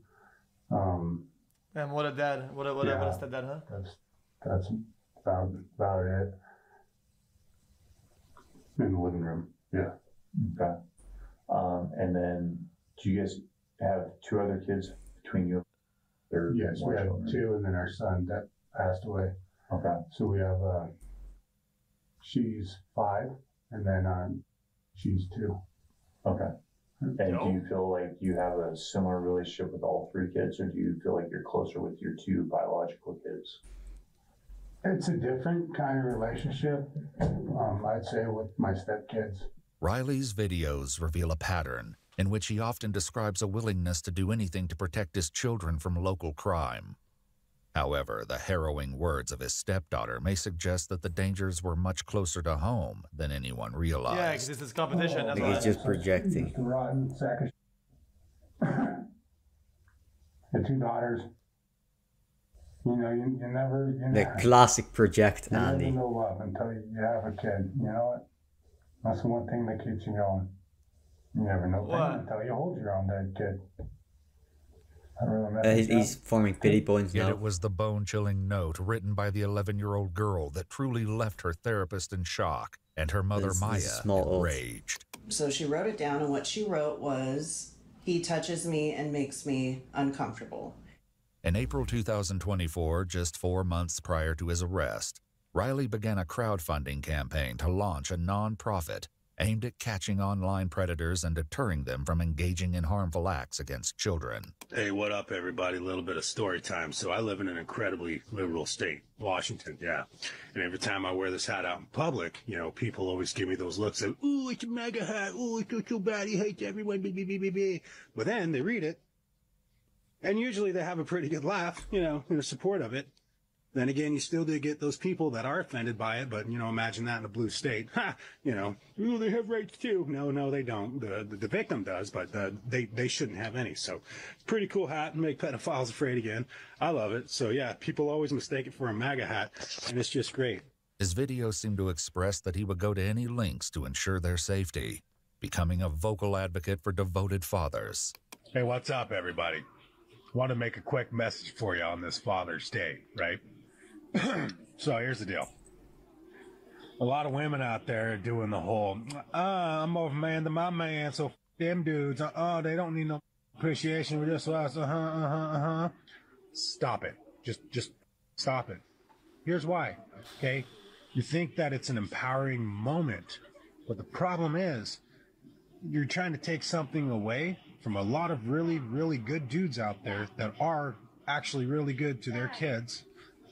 Speaker 4: And what a dad, what a stepdad, huh?
Speaker 10: That's about it. In the living room, yeah.
Speaker 14: Okay. And then, do you guys have two other kids between you?
Speaker 10: Yes, we have two, and then our son that passed away.
Speaker 14: Okay.
Speaker 10: So we have she's 5, and then she's 2.
Speaker 14: Okay. And do you feel like you have a similar relationship with all 3 kids, or do you feel like you're closer with your 2 biological kids?
Speaker 10: It's a different kind of relationship, I'd say, with my stepkids.
Speaker 11: Riley's videos reveal a pattern in which he often describes a willingness to do anything to protect his children from local crime. However, the harrowing words of his stepdaughter may suggest that the dangers were much closer to home than anyone realized.
Speaker 4: Yeah, because this is competition.
Speaker 6: I think he's just projecting.
Speaker 10: Just a rotten sack of the 2 daughters. You know, you never...
Speaker 6: The classic project,
Speaker 10: you
Speaker 6: Andy.
Speaker 10: never know love until you have a kid. You know what? That's the one thing that keeps you going. You never know pain until you hold your own dead kid. I don't really
Speaker 6: He's forming pity points
Speaker 11: Yet
Speaker 6: now.
Speaker 11: it was the bone-chilling note written by the 11-year-old girl that truly left her therapist in shock, and her mother, Maya, enraged.
Speaker 15: So she wrote it down, and what she wrote was, "He touches me and makes me uncomfortable."
Speaker 11: In April 2024, just 4 months prior to his arrest, Riley began a crowdfunding campaign to launch a non-profit aimed at catching online predators and deterring them from engaging in harmful acts against children.
Speaker 9: Hey, what up, everybody? A little bit of story time. So I live in an incredibly liberal state, Washington, yeah. And every time I wear this hat out in public, you know, people always give me those looks of, ooh, it's a MAGA hat. Ooh, it's so bad. He hates everyone. But then they read it, and usually they have a pretty good laugh, you know, in support of it. Then again, you still do get those people that are offended by it, but, you know, imagine that in a blue state. Ha! You know, ooh, they have rights too. No, they don't. The victim does, but they shouldn't have any. So, pretty cool hat, make pedophiles afraid again. I love it. So, yeah, people always mistake it for a MAGA hat, and it's just great.
Speaker 11: His videos seem to express that he would go to any lengths to ensure their safety, becoming a vocal advocate for devoted fathers.
Speaker 9: Hey, what's up, everybody? Want to make a quick message for you on this Father's Day, right? So here's the deal. A lot of women out there are doing the whole, I'm more of a man than my man, so them dudes, they don't need no appreciation with this us, Stop it. Just stop it. Here's why, okay? You think that it's an empowering moment, but the problem is, you're trying to take something away from a lot of really, really good dudes out there that are actually really good to their kids,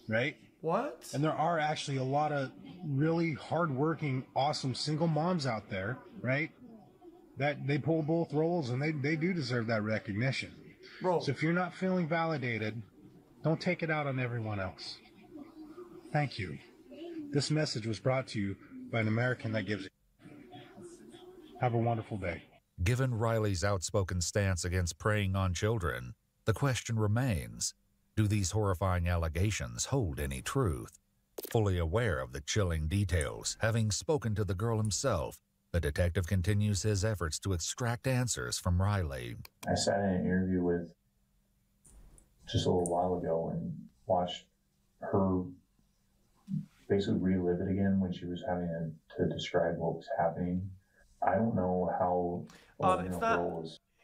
Speaker 9: right?
Speaker 4: What?
Speaker 9: And there are actually a lot of really hardworking, awesome single moms out there, right? That they pull both roles, and they do deserve that recognition.
Speaker 4: Bro.
Speaker 9: So if you're not feeling validated, don't take it out on everyone else. Thank you. This message was brought to you by an American that gives. Have a wonderful day.
Speaker 11: Given Riley's outspoken stance against preying on children, the question remains, do these horrifying allegations hold any truth? Fully aware of the chilling details, having spoken to the girl himself, the detective continues his efforts to extract answers from Riley.
Speaker 14: I sat in an interview with just a little while ago and watched her basically relive it again when she was having to describe what was happening. I don't know how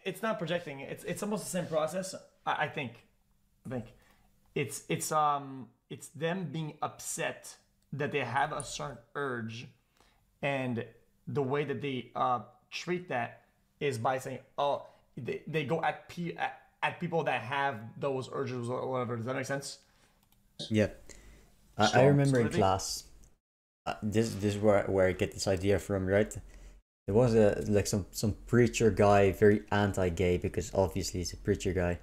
Speaker 4: it's not projecting. It's almost the same process. I think it's them being upset that they have a certain urge, and the way that they treat that is by saying, oh, they go at people that have those urges or whatever. Does that make sense?
Speaker 6: Yeah. I remember in class, this is where I get this idea from, right? There was some preacher guy, very anti-gay, because obviously he's a preacher guy.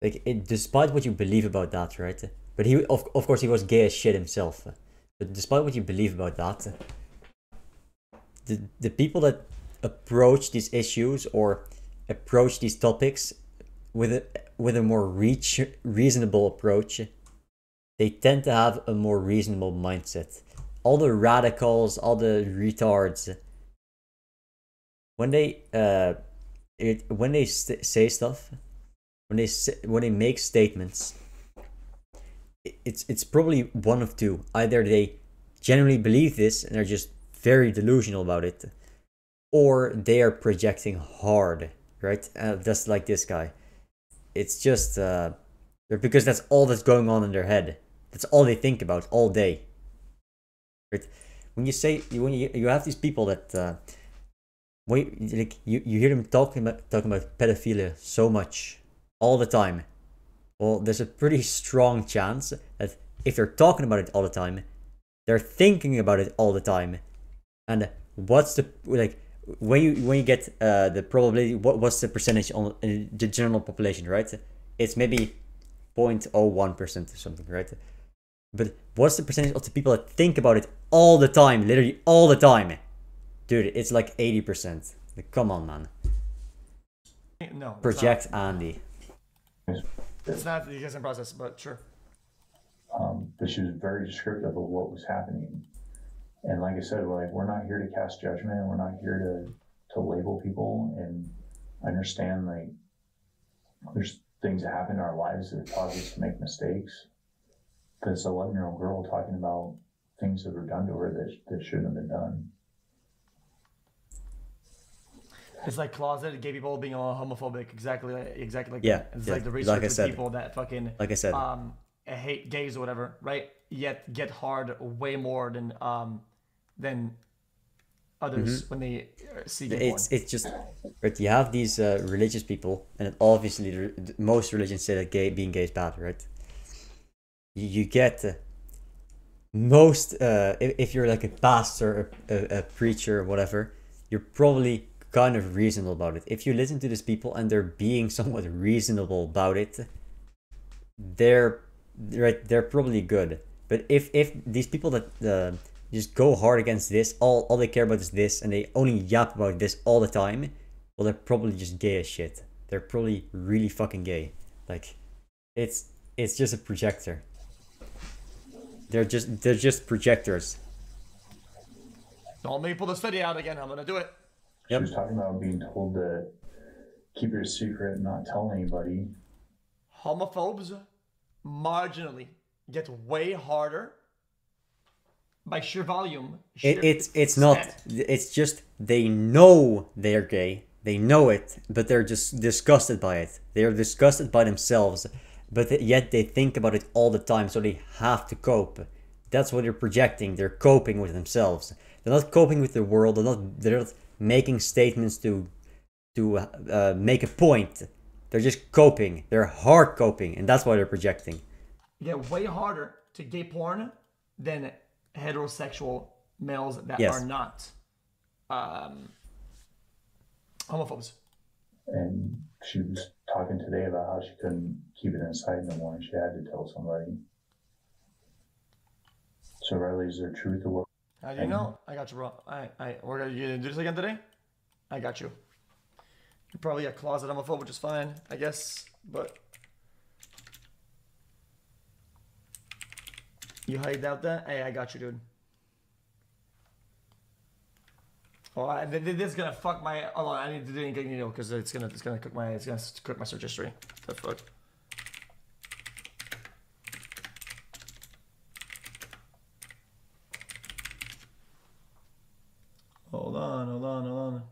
Speaker 6: Despite what you believe about that, right? But he of course he was gay as shit himself. But despite what you believe about that, the people that approach these issues or approach these topics with a more reasonable approach, they tend to have a more reasonable mindset. All the radicals, all the retards, when they say stuff, when they make statements, it's probably one of two. Either they genuinely believe this and are just very delusional about it, or they are projecting hard, right? Just like this guy. It's just because that's all that's going on in their head. That's all they think about all day. Right? When you have these people that you hear them talking about pedophilia so much all the time. Well, there's a pretty strong chance that if they're talking about it all the time, they're thinking about it all the time. And what's the when you get the probability? What's the percentage on the general population? Right? It's maybe 0.01% or something, right? But what's the percentage of the people that think about it all the time, literally all the time? Dude, it's like 80%. Like, come on, man.
Speaker 4: No.
Speaker 6: Project Andy.
Speaker 4: It's not the existing process, but sure.
Speaker 14: But she was very descriptive of what was happening. And like I said, we're not here to cast judgment. We're not here to label people. And I understand, there's things that happen in our lives that cause us to make mistakes. But it's an 11-year-old girl talking about things that were done to her that shouldn't have been done.
Speaker 4: It's like closeted gay people being homophobic, exactly like
Speaker 6: yeah,
Speaker 4: that. It's
Speaker 6: yeah.
Speaker 4: like the research
Speaker 6: with
Speaker 4: people that fucking
Speaker 6: like I said,
Speaker 4: hate gays or whatever, right? Yet get hard way more than others when they see gay porn.
Speaker 6: It's just right. You have these religious people, and obviously most religions say that being gay is bad, right? You get most if you're like a pastor, a preacher, or whatever, you're probably kind of reasonable about it. If you listen to these people and they're being somewhat reasonable about it, they're probably good. But if these people that just go hard against this, all they care about is this, and they only yap about this all the time, well, they're probably just gay as shit. They're probably really fucking gay. Like, it's just a projector. They're just projectors.
Speaker 4: Don't make me pull this video out again. I'm gonna do it.
Speaker 14: She was talking about being told to keep it a secret and not tell anybody.
Speaker 4: Homophobes marginally get way harder by sheer volume.
Speaker 6: It's not. It's just they know they're gay. They know it, but they're just disgusted by it. They're disgusted by themselves, but yet they think about it all the time, so they have to cope. That's what they're projecting. They're coping with themselves. They're not coping with the world. They're not making statements to make a point. They're just coping. They're hard coping, and that's why they're projecting.
Speaker 4: You get way harder to gay porn than heterosexual males that are not homophobes.
Speaker 14: And she was talking today about how she couldn't keep it inside no more, and she had to tell somebody. So Riley, is there truth to what?
Speaker 4: How do you know? I got you, bro. We're gonna do this again today? I got you. You're probably a closet homophobe, which is fine, I guess, but... You hide out that? Hey, I got you, dude. Oh, this is gonna fuck my... Hold on, I need to do incognito, because it's gonna cook my search history. The fuck? Hold on.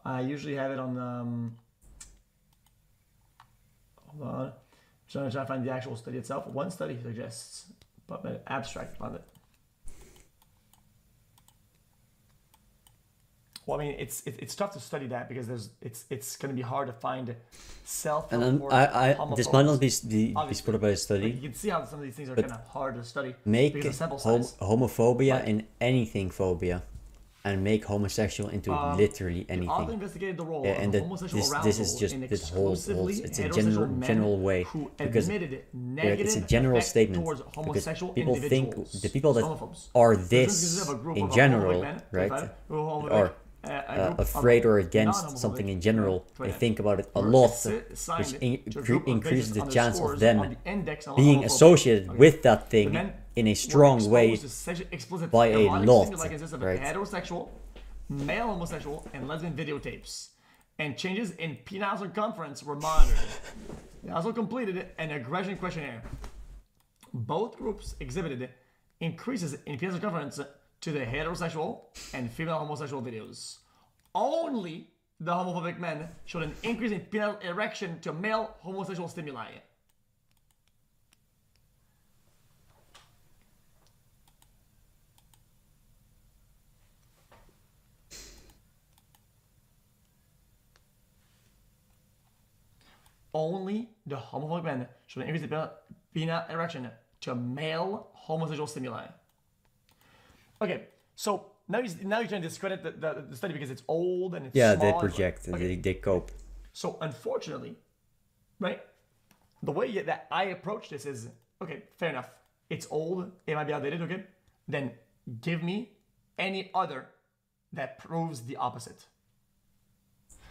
Speaker 4: I usually have it on hold on. I'm trying to find the actual study itself. One study suggests, but an abstract on it. Well, I mean, it's tough to study that because it's going to be hard to find self.
Speaker 6: And then this might not be supported by a study.
Speaker 4: You can see how some of these things are kind of hard to study.
Speaker 6: Make homophobia in anything phobia, and make homosexual into literally anything.
Speaker 4: Also investigated the role
Speaker 6: and
Speaker 4: of homosexual
Speaker 6: this is just the whole. It's a general way because it's a general statement because people think the people that are this in general, right, are afraid or against something in general. They think about it a lot, which increases the chance of them being associated with that thing in a strong way by a lot, right?
Speaker 4: Heterosexual, male homosexual, and lesbian videotapes, and changes in penile circumference were monitored. They also completed an aggression questionnaire. Both groups exhibited increases in penile circumference to the heterosexual and female homosexual videos. Only the homophobic men showed an increase in penile erection to male homosexual stimuli. Only the homophobic men showed an increase in penile erection to male homosexual stimuli. Okay, so now you're trying to discredit the study because it's old and it's small.
Speaker 6: They project, okay. They cope.
Speaker 4: So unfortunately, right, the way that I approach this is, okay, fair enough. It's old, it might be outdated, okay? Then give me any other that proves the opposite.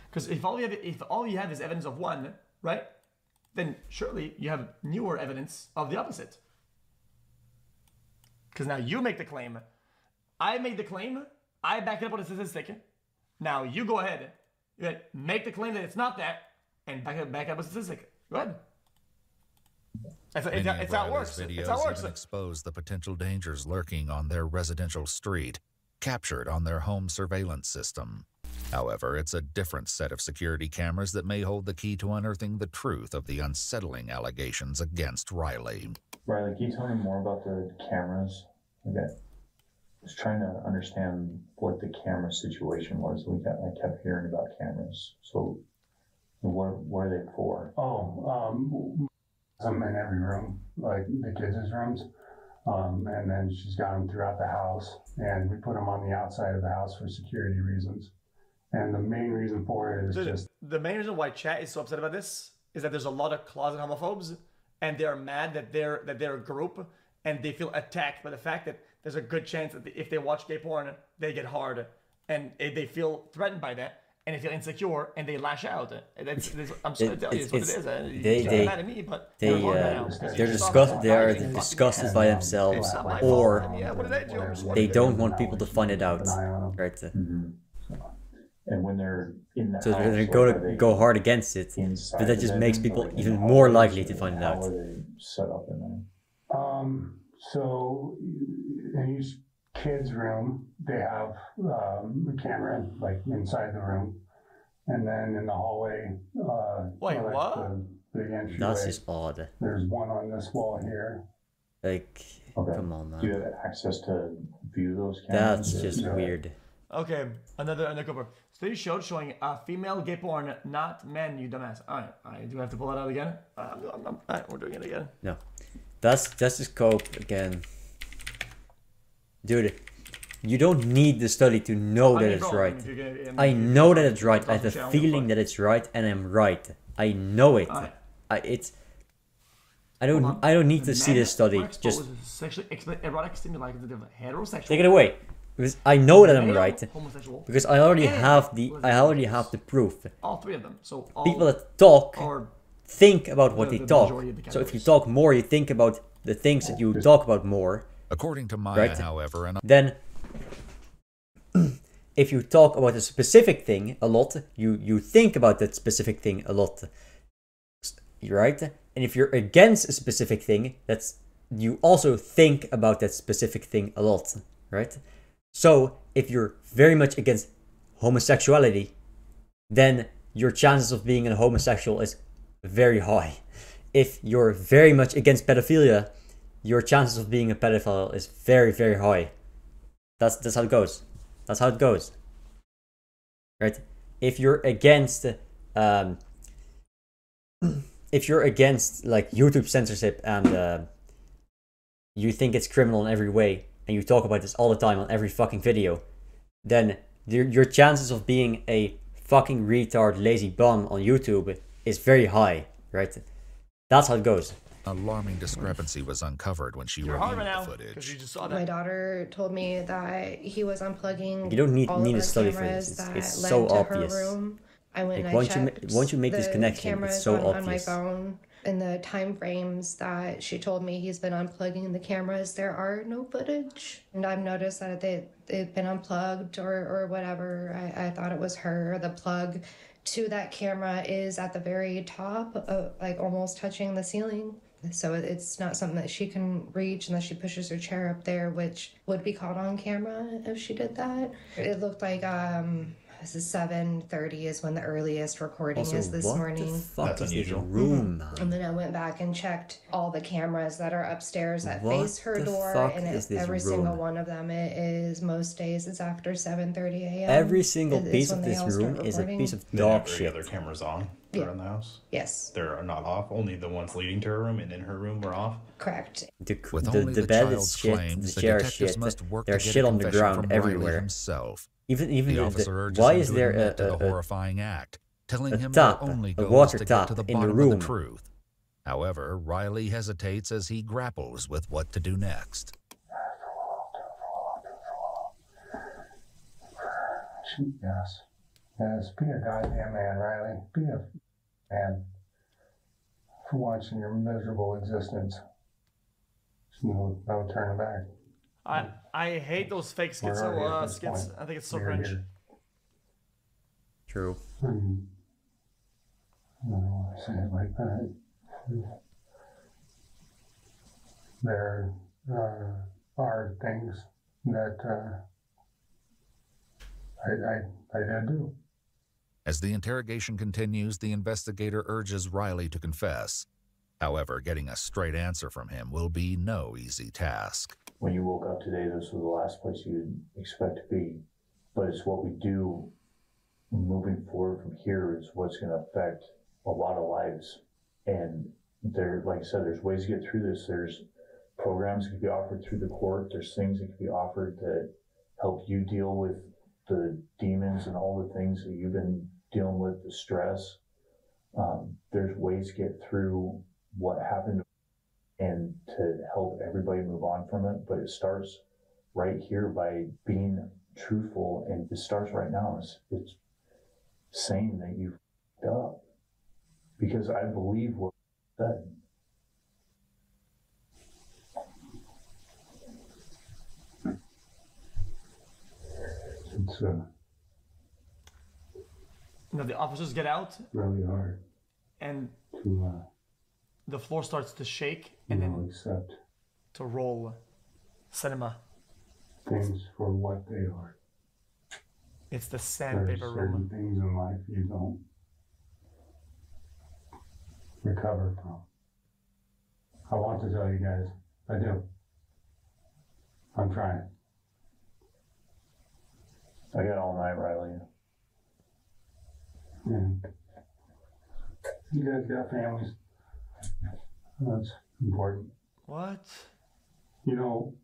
Speaker 4: Because if all you have is evidence of one, right, then surely you have newer evidence of the opposite. Because now you make the claim. I made the claim. I back it up with a statistic. Now you go ahead. Make the claim that it's not that, and back up with a statistic. Go ahead. It's how it works. It's how it works.
Speaker 11: Even expose the potential dangers lurking on their residential street, captured on their home surveillance system. However, it's a different set of security cameras that may hold the key to unearthing the truth of the unsettling allegations against Riley.
Speaker 14: Riley, can you tell me more about the cameras? Okay. I was trying to understand what the camera situation was. I kept hearing about cameras. So what are they for?
Speaker 10: Some in every room, like the kids' rooms. And then she's got them throughout the house. And we put them on the outside of the house for security reasons. And the main reason for it is just...
Speaker 4: The main reason why chat is so upset about this is that there's a lot of closet homophobes, and they're mad that they're a group, and they feel attacked by the fact that there's a good chance that if they watch gay porn, they get hard, and they feel threatened by that, and they feel insecure, and they lash out. I'm sorry to tell you, it's what it is. They're mad at me, but
Speaker 6: they're disgusted. They are disgusted by themselves, or they don't want people to find it out, right?
Speaker 14: Mm-hmm. And when they're in the
Speaker 6: so
Speaker 14: house,
Speaker 6: they're going to go hard against it, but that just makes people even more likely to find it out.
Speaker 14: How are they set up in there?
Speaker 10: So in each kid's room, they have a camera like inside the room, and then in the hallway,
Speaker 4: wait, what?
Speaker 10: The entryway,
Speaker 6: That's just odd.
Speaker 10: There's one on this wall here.
Speaker 6: Like, come on, man.
Speaker 14: Do you have access to view those cameras?
Speaker 6: That's just weird.
Speaker 4: Okay, another undercover. Study showing female gay porn, not men, you dumbass. Alright, I do have to pull it out again. Alright, we're doing it again.
Speaker 6: No. That's just cope again. Dude, you don't need the study to know that it's right. I know that it's right. I have a feeling that it's right, and I'm right. I know it. I don't need to see this study. Just
Speaker 4: sexually erotic stimuli. Heterosexual.
Speaker 6: Take it away. Because I know that I'm
Speaker 4: Male,
Speaker 6: right.
Speaker 4: homosexual,
Speaker 6: Because I already
Speaker 4: and
Speaker 6: have the proof.
Speaker 4: all three of them. So all
Speaker 6: People that talk
Speaker 4: are
Speaker 6: think about what
Speaker 4: the
Speaker 6: they talk.
Speaker 4: majority of the
Speaker 6: So if you
Speaker 4: categories.
Speaker 6: talk more, you think about the things that you talk about more.
Speaker 11: According to Maya,
Speaker 6: Right?
Speaker 11: however, and
Speaker 6: Then, if you talk about a specific thing a lot, you think about that specific thing a lot. Right? And if you're against a specific thing, you also think about that specific thing a lot. Right? So, if you're very much against homosexuality, then your chances of being a homosexual is very high. If you're very much against pedophilia, your chances of being a pedophile is very, very high. That's how it goes. That's how it goes. Right? If you're against like YouTube censorship and you think it's criminal in every way, and you talk about this all the time on every fucking video, then your chances of being a fucking retard lazy bum on YouTube is very high, right? That's how it goes.
Speaker 11: alarming discrepancy was uncovered when she reviewed the footage.
Speaker 4: You just saw that.
Speaker 12: My daughter told me that he was unplugging
Speaker 6: You don't need
Speaker 12: all of
Speaker 6: a
Speaker 12: the
Speaker 6: study for
Speaker 12: cameras
Speaker 6: this.
Speaker 12: that
Speaker 6: It's
Speaker 12: led
Speaker 6: so
Speaker 12: to
Speaker 6: obvious.
Speaker 12: her room. I went
Speaker 6: Like,
Speaker 12: and I checked
Speaker 6: once you make this
Speaker 12: the
Speaker 6: connection, it's
Speaker 12: cameras
Speaker 6: so
Speaker 12: on my
Speaker 6: obvious.
Speaker 12: phone. In the time frames that she told me he's been unplugging the cameras, there are no footage. And I've noticed that they've been unplugged or whatever. I thought it was her. The plug to that camera is at the very top, like almost touching the ceiling. So it's not something that she can reach unless she pushes her chair up there, which would be caught on camera if she did that. It looked like this is 7:30 is when the earliest recording
Speaker 6: Also,
Speaker 12: is this
Speaker 6: what
Speaker 12: morning.
Speaker 6: the fuck
Speaker 13: That's
Speaker 6: is this
Speaker 13: unusual.
Speaker 6: room, man?
Speaker 12: And then I went back and checked all the cameras that are upstairs that
Speaker 6: What
Speaker 12: face her
Speaker 6: the
Speaker 12: door,
Speaker 6: fuck
Speaker 12: and
Speaker 6: is this
Speaker 12: every
Speaker 6: room?
Speaker 12: single one of them is most days it's after 7:30 a.m.
Speaker 6: Every single
Speaker 12: is
Speaker 6: piece
Speaker 12: when
Speaker 6: of
Speaker 12: they
Speaker 6: this
Speaker 12: all start
Speaker 6: room is a
Speaker 12: recording.
Speaker 6: piece of
Speaker 13: They
Speaker 6: dog
Speaker 13: have every
Speaker 6: shit.
Speaker 13: other cameras on
Speaker 12: Yeah.
Speaker 13: around the house.
Speaker 12: Yes.
Speaker 13: They're not off. Only the ones leading to her room and in her room were off.
Speaker 12: Correct.
Speaker 11: With only
Speaker 6: The
Speaker 11: the
Speaker 6: bed is
Speaker 11: child's
Speaker 6: shit,
Speaker 11: claims,
Speaker 6: the
Speaker 11: the
Speaker 6: chair is
Speaker 11: detectives
Speaker 6: shit,
Speaker 11: must work
Speaker 6: there's
Speaker 11: to get
Speaker 6: shit
Speaker 11: a
Speaker 6: on the
Speaker 11: confession
Speaker 6: ground
Speaker 11: from Riley
Speaker 6: everywhere.
Speaker 11: himself.
Speaker 6: Even
Speaker 11: The officer urges
Speaker 6: why
Speaker 11: him
Speaker 6: is
Speaker 11: to
Speaker 6: there
Speaker 11: admit to the
Speaker 6: a
Speaker 11: horrifying act, telling
Speaker 6: a
Speaker 11: him
Speaker 6: tap,
Speaker 11: their only
Speaker 6: a
Speaker 11: goal is
Speaker 6: water
Speaker 11: to get
Speaker 6: tap
Speaker 11: to the
Speaker 6: in the
Speaker 11: bottom of
Speaker 6: room?
Speaker 11: the truth. However, Riley hesitates as he grapples with what to do next.
Speaker 10: Yes. Yes, be a goddamn man, Riley. Be a man. For once in your miserable existence. No turning back.
Speaker 4: I hate those fake skits.
Speaker 10: We're already at
Speaker 4: So
Speaker 10: this
Speaker 4: skits.
Speaker 10: point.
Speaker 4: I think it's so
Speaker 10: We're
Speaker 4: cringe.
Speaker 10: here.
Speaker 6: True.
Speaker 10: I don't want to say it like that. There are things that I did do.
Speaker 11: As the interrogation continues, the investigator urges Riley to confess. However, getting a straight answer from him will be no easy task.
Speaker 14: When you woke up today, this was the last place you'd expect to be. But it's what we do moving forward from here is what's going to affect a lot of lives. And there, like I said, there's ways to get through this. There's programs that can be offered through the court. There's things that can be offered that help you deal with the demons and all the things that you've been dealing with, the stress. There's ways to get through what happened and to help everybody move on from it. But it starts right here by being truthful, and it starts right now. It's saying that you f***ed up, because I believe what you said.
Speaker 10: It's
Speaker 4: Now the officers get out,
Speaker 10: really hard
Speaker 4: and
Speaker 10: to
Speaker 4: the floor starts to shake, and then
Speaker 10: accept
Speaker 4: to roll cinema.
Speaker 10: things for what they are.
Speaker 4: It's the
Speaker 10: There's
Speaker 4: sandpaper
Speaker 10: certain
Speaker 4: room.
Speaker 10: things in life you don't recover from. I want to tell you guys, I do. I'm trying.
Speaker 14: I got all night, Riley.
Speaker 10: And you guys got families. That's important.
Speaker 4: What?
Speaker 10: You know,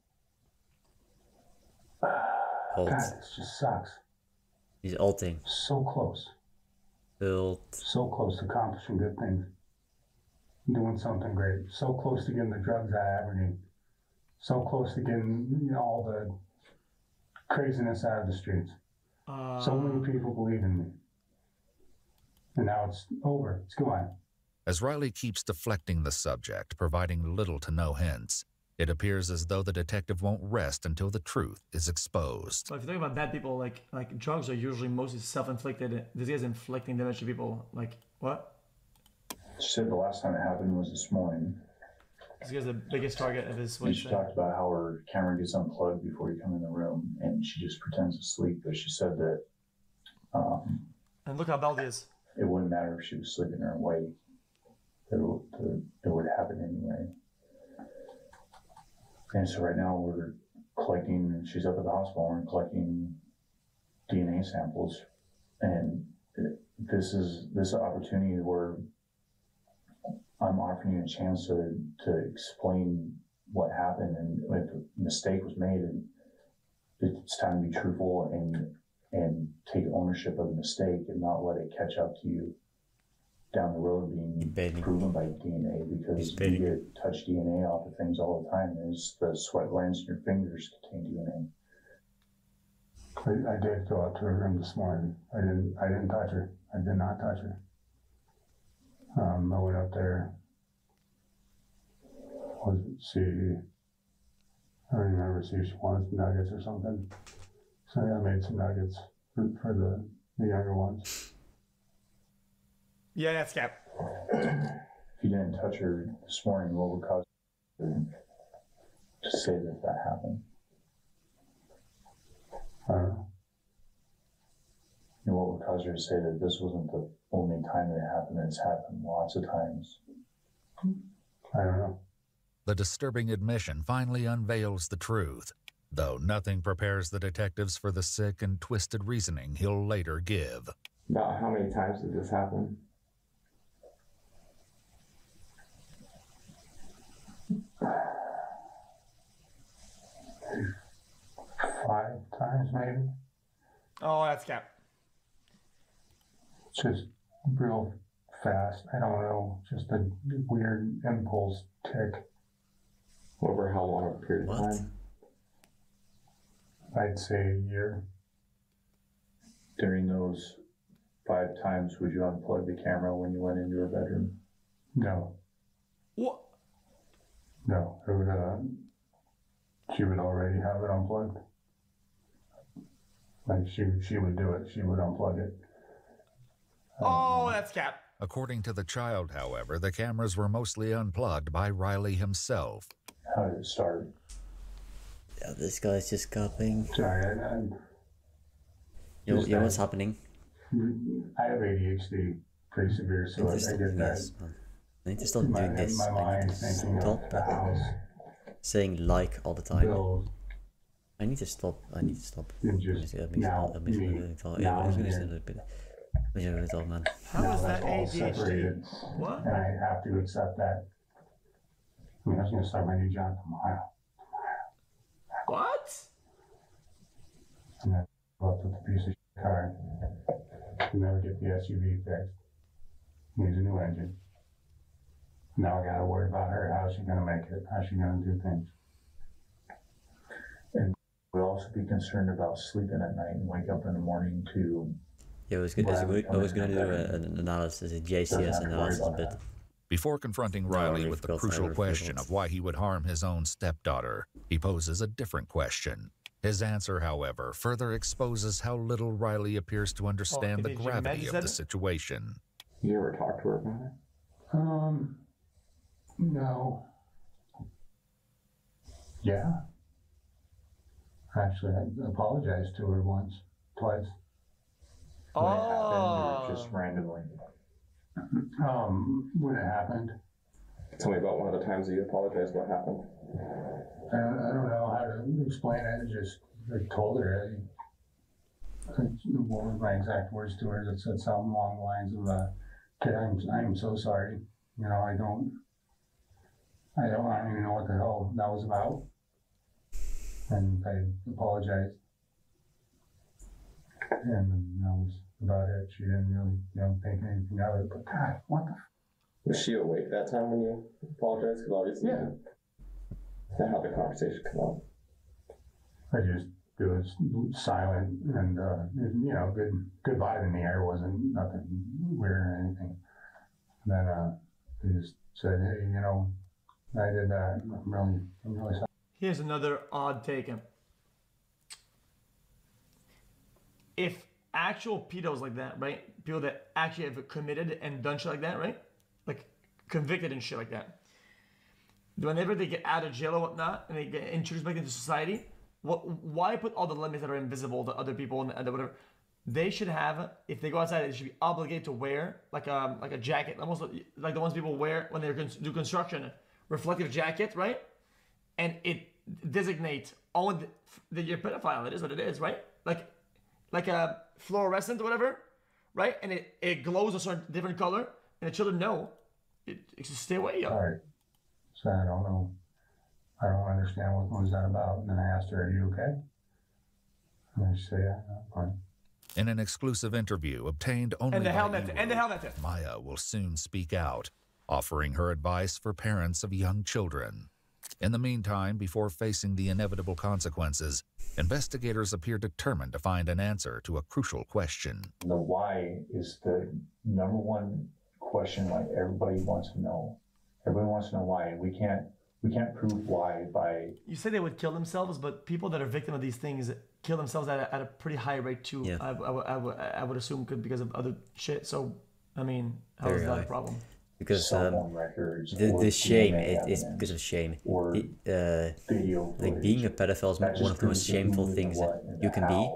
Speaker 6: Alt.
Speaker 10: God, this just sucks.
Speaker 6: He's alting.
Speaker 10: So close.
Speaker 6: Alt.
Speaker 10: So close to accomplishing good things. Doing something great. So close to getting the drugs out of Aberdeen. So close to getting all the craziness out of the streets. So many people believe in me. And now it's over. It's gone.
Speaker 11: As Riley keeps deflecting the subject, providing little to no hints, it appears as though the detective won't rest until the truth is exposed.
Speaker 4: So if you think about bad people, like drugs are usually mostly self-inflicted. This guy's inflicting damage to people. Like, what?
Speaker 14: She said the last time it happened was this morning.
Speaker 4: This guy's the biggest target of his
Speaker 14: And she talked about how her camera gets unplugged before you come in the room, and she just pretends to sleep. But she said that
Speaker 4: and look how bald he is.
Speaker 14: It wouldn't matter if she was sleeping or awake. It would happen anyway. And so right now we're collecting, she's up at the hospital, we're collecting DNA samples. And this is an opportunity where I'm offering you a chance to explain what happened and if a mistake was made, and it's time to be truthful and take ownership of the mistake and not let it catch up to you down the road being proven by DNA, because you get touch DNA off of things all the time. There's the sweat glands in your fingers contain DNA.
Speaker 10: I did go out to her room this morning. I didn't touch her. I did not touch her. I went up there. I don't remember, see if she wanted some nuggets or something. So I made some nuggets for the younger ones.
Speaker 4: Yeah, that's Cap.
Speaker 14: If you didn't touch her this morning, what would cause you to say that happened?
Speaker 10: I don't know.
Speaker 14: And what would cause her to say that this wasn't the only time that it happened? It's happened lots of times.
Speaker 10: I don't know.
Speaker 11: The disturbing admission finally unveils the truth, though nothing prepares the detectives for the sick and twisted reasoning he'll later give.
Speaker 16: About how many times did this happen?
Speaker 10: Five times maybe.
Speaker 4: Oh, that's Cap.
Speaker 10: It's just real fast. I don't know. Just a weird impulse tick.
Speaker 16: Over how long a period of time?
Speaker 10: I'd say a year.
Speaker 14: During those 5 times, would you unplug the camera when you went into her bedroom?
Speaker 10: No.
Speaker 4: What?
Speaker 10: No. It would, she would already have it unplugged. Like she would do it. She would unplug it.
Speaker 4: Oh, that's Cap.
Speaker 11: According to the child, however, the cameras were mostly unplugged by Riley himself.
Speaker 14: How did it start?
Speaker 6: Yeah, this guy's just copying.
Speaker 10: Sorry,
Speaker 6: You know what's happening?
Speaker 10: I have ADHD pretty severe, so I get that.
Speaker 6: I need to stop doing this.
Speaker 10: My mind thinking of the house.
Speaker 6: Saying like all the time.
Speaker 10: Bills.
Speaker 6: I need to stop.
Speaker 10: And just now,
Speaker 6: man.
Speaker 4: How is that
Speaker 10: all
Speaker 4: ADHD?
Speaker 10: separated.
Speaker 4: What?
Speaker 10: And I have to accept that. I mean, I was going to start my new job tomorrow.
Speaker 4: What?
Speaker 10: And I left with a piece of car. Can never get the SUV fixed. Needs a new engine. Now I got to worry about her. How's she going to make it? How's she going to do things?
Speaker 14: And we'll also be concerned about sleeping at night and wake up in the morning to...
Speaker 6: Yeah, I was going to do an analysis, a JCS analysis, but...
Speaker 11: Before confronting Riley with the crucial question of why he would harm his own stepdaughter, he poses a different question. His answer, however, further exposes how little Riley appears to understand the gravity of the situation.
Speaker 16: You ever talk to her about it?
Speaker 10: No. Yeah. Actually, I apologized to her twice.
Speaker 14: When it happened, or just randomly?
Speaker 10: When it happened.
Speaker 16: Tell me about one of the times that you apologized. What happened?
Speaker 10: I don't know how to explain it. I told her. What was my exact words to her? That said something along the lines of, "Kid, I'm so sorry. You know, I don't even know what the hell that was about." And I apologized. And that was about it. She didn't really, think anything of it. But God, what the?
Speaker 16: Was she awake that time when you apologized? Because obviously,
Speaker 10: yeah.
Speaker 16: That's how the conversation came up.
Speaker 10: I just it was silent and, you know, good vibe in the air. It wasn't nothing weird or anything. And then he just said, hey, you know, I did that. I'm really sorry.
Speaker 4: Here's another odd take. If actual pedos like that, right? People that actually have committed and done shit like that, right? Like convicted and shit like that. Whenever they get out of jail or whatnot and they get introduced back into society, why put all the limits that are invisible to other people and whatever? They should have, if they go outside, they should be obligated to wear like a jacket, almost like the ones people wear when they do construction, reflective jacket, right? And it designates only that you're a pedophile. It is what it is, right? Like a fluorescent or whatever, right? And it glows a certain different color, and the children know. It should stay away, yo.
Speaker 10: Sorry. So I don't know. I don't understand what was that about. And then I asked her, are you okay? And she said, yeah, I'm fine.
Speaker 11: In an exclusive interview obtained only
Speaker 4: And the
Speaker 11: by
Speaker 4: helmet.
Speaker 11: Ewo,
Speaker 4: And the helmet.
Speaker 11: Maya will soon speak out, offering her advice for parents of young children. In the meantime, before facing the inevitable consequences, investigators appear determined to find an answer to a crucial question.
Speaker 14: The why is the number one question like everybody wants to know. Everybody wants to know why, and we can't prove why by...
Speaker 4: You say they would kill themselves, but people that are victim of these things kill themselves at a pretty high rate too. Yeah. I would assume because of other shit. So, I mean, how is that a problem?
Speaker 6: Because the shame, it's because of shame. Like being a pedophile is one of the most shameful things that you can be,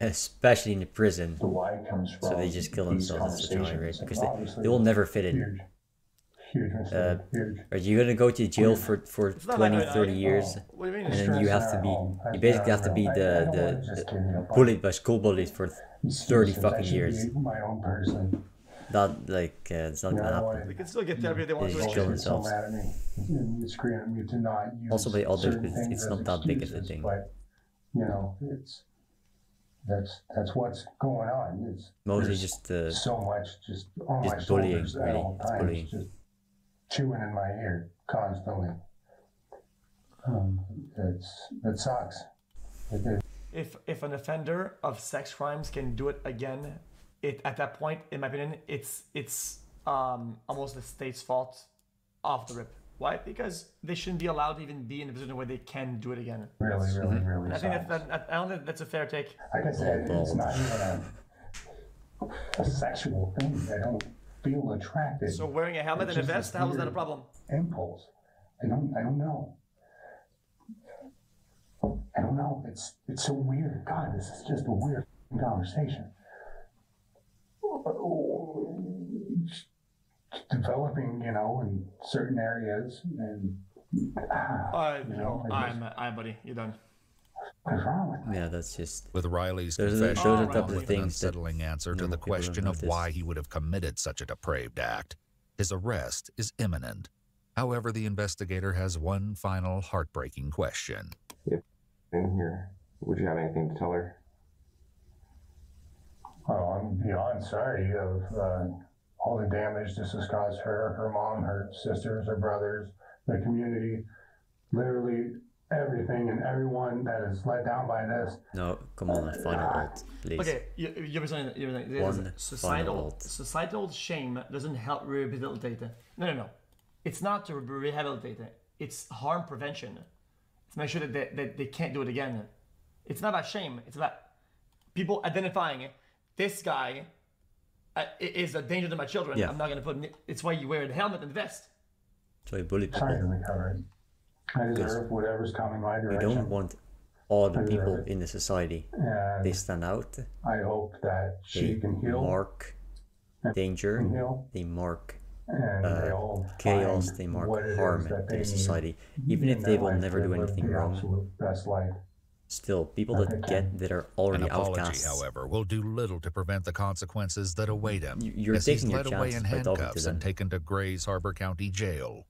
Speaker 6: especially in a prison. So they just kill themselves at such a high rate because they will never fit in. Are you gonna go to jail for 20, 30 years, and then you basically have to be the bullied by school bullies for 30 fucking years. Not like it's not gonna happen.
Speaker 4: They can still get therapy if they want
Speaker 6: to. They just kill themselves. Also by others, but it's not that big of a thing.
Speaker 10: You know, that's what's going on. It's
Speaker 6: mostly just
Speaker 10: so much just on my
Speaker 6: bullying,
Speaker 10: shoulders
Speaker 6: really.
Speaker 10: at all times.
Speaker 6: Bullying.
Speaker 10: Just chewing in my ear constantly. It sucks.
Speaker 4: If an offender of sex crimes can do it again, at that point, in my opinion, it's almost the state's fault off the rip. Why? Because they shouldn't be allowed to even be in a position where they can do it again.
Speaker 10: Really
Speaker 4: I think I don't think that's a fair take.
Speaker 10: Like I said, it's not even a sexual thing. They don't feel attracted.
Speaker 4: So wearing a helmet and a vest, how is that a problem?
Speaker 10: Impulse. I don't know. I don't know. It's so weird. God, this is just a weird conversation. Developing, you know, in certain areas, and
Speaker 4: I'm buddy. You're done.
Speaker 10: What's wrong with me?
Speaker 6: Yeah, that's just
Speaker 11: with Riley's
Speaker 6: those
Speaker 11: confession
Speaker 6: are the type of
Speaker 11: an
Speaker 6: things
Speaker 11: unsettling answer to the question of why he would have committed such a depraved act. His arrest is imminent. However, the investigator has one final heartbreaking question.
Speaker 16: If in here, would you have anything to tell her?
Speaker 10: Oh, I'm beyond sorry of all the damage this has caused her, her mom, her sisters, her brothers, the community, literally everything and everyone that is let down by this.
Speaker 6: No, come on, final alt, please.
Speaker 4: Okay, you were saying societal shame doesn't help rehabilitate it. No. It's not to rehabilitate it. It's harm prevention. To make sure that they can't do it again. It's not about shame. It's about people identifying this guy is a danger to my children. Yeah. I'm not going to put. It's why you wear the helmet and the vest.
Speaker 6: So you bully people.
Speaker 10: Sorry to recover it. I deserve whatever's coming my direction.
Speaker 6: We don't want all the people in the society.
Speaker 10: And
Speaker 6: they stand out.
Speaker 10: I hope that she can heal.
Speaker 6: They mark danger. They mark chaos. They mark harm in the society. Even if they will never do anything wrong.
Speaker 10: Best life.
Speaker 6: Still, people that are already
Speaker 11: An apology,
Speaker 6: outcasts.
Speaker 11: however, will do little to prevent the consequences that await him.
Speaker 6: You're
Speaker 11: as
Speaker 6: taking
Speaker 11: he's
Speaker 6: your
Speaker 11: led away in
Speaker 6: chances by talking to
Speaker 11: handcuffs
Speaker 6: them.
Speaker 11: and taken to Grays Harbor County Jail.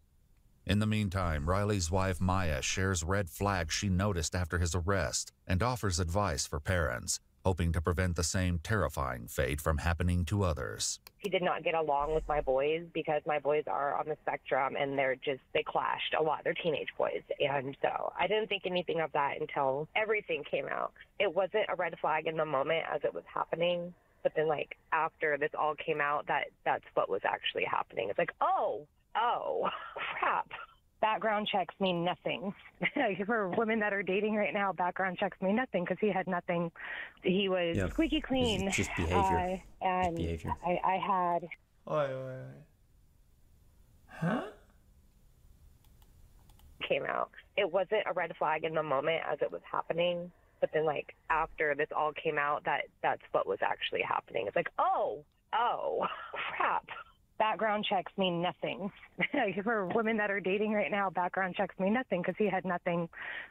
Speaker 11: In the meantime, Riley's wife Maya shares red flags she noticed after his arrest and offers advice for parents, hoping to prevent the same terrifying fate from happening to others.
Speaker 17: He did not get along with my boys because my boys are on the spectrum and they clashed a lot. They're teenage boys. And so I didn't think anything of that until everything came out. It wasn't a red flag in the moment as it was happening. But then, like, after this all came out, that's what was actually happening. It's like, oh, crap. Background checks mean nothing. For women that are dating right now, background checks mean nothing because he had nothing. He was squeaky clean.
Speaker 6: Just behavior.
Speaker 17: And
Speaker 6: behavior.
Speaker 17: I had...
Speaker 4: Huh?
Speaker 17: Came out. It wasn't a red flag in the moment as it was happening. But then, like, after this all came out, that's what was actually happening. It's like, oh, crap. Background checks mean nothing. For women that are dating right now, background checks mean nothing because he had nothing.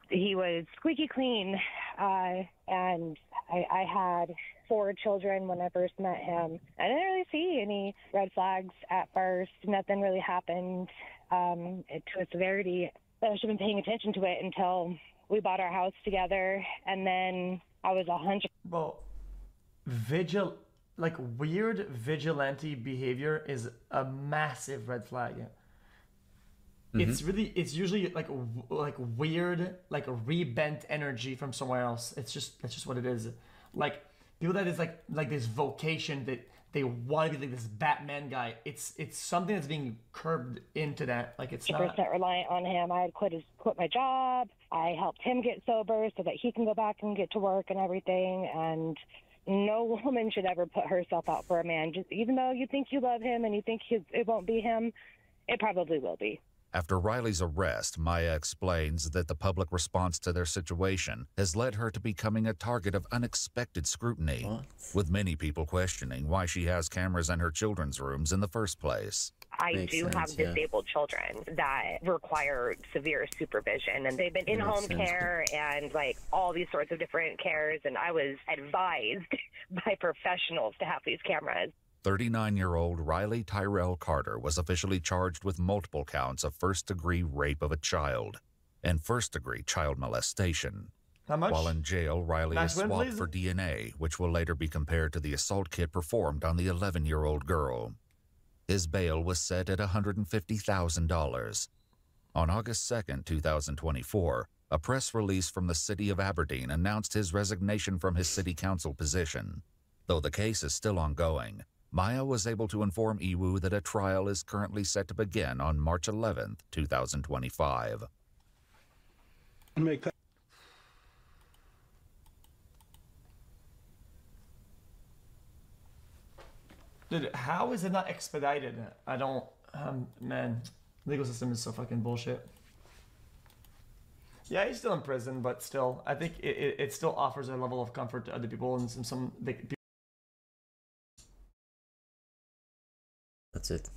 Speaker 17: He was squeaky clean. And I had 4 children when I first met him. I didn't really see any red flags at first. Nothing really happened to a severity. I should have been paying attention to it until we bought our house together, and then I was 100.
Speaker 4: Well, weird vigilante behavior is a massive red flag.
Speaker 6: Mm-hmm.
Speaker 4: It's usually like weird, like rebent energy from somewhere else. That's just what it is. Like people that is like this vocation that they want to be like this Batman guy. It's something that's being curbed into that. Like it's not
Speaker 17: 100% reliant on him. I had quit my job. I helped him get sober so that he can go back and get to work and everything. And no woman should ever put herself out for a man. Just even though you think you love him and you think it won't be him, it probably will be.
Speaker 11: After Riley's arrest, Maya explains that the public response to their situation has led her to becoming a target of unexpected scrutiny, with many people questioning why she has cameras in her children's rooms in the first place.
Speaker 17: I do have disabled children that require severe supervision, and they've been in home care and like all these sorts of different cares, and I was advised by professionals to have these cameras.
Speaker 11: 39-year-old Riley Tyrell Carter was officially charged with multiple counts of first-degree rape of a child and first-degree child molestation.
Speaker 4: How much?
Speaker 11: While in jail, Riley is
Speaker 4: Maximum,
Speaker 11: swabbed
Speaker 4: please?
Speaker 11: for DNA, which will later be compared to the assault kit performed on the 11-year-old girl. His bail was set at $150,000. On August 2, 2024, a press release from the city of Aberdeen announced his resignation from his city council position. Though the case is still ongoing, Maya was able to inform Iwu that a trial is currently set to begin on March 11, 2025.
Speaker 4: Dude, how is it not expedited? I don't... man, legal system is so fucking bullshit. Yeah, he's still in prison, but still, I think it still offers a level of comfort to other people and some
Speaker 6: That's it.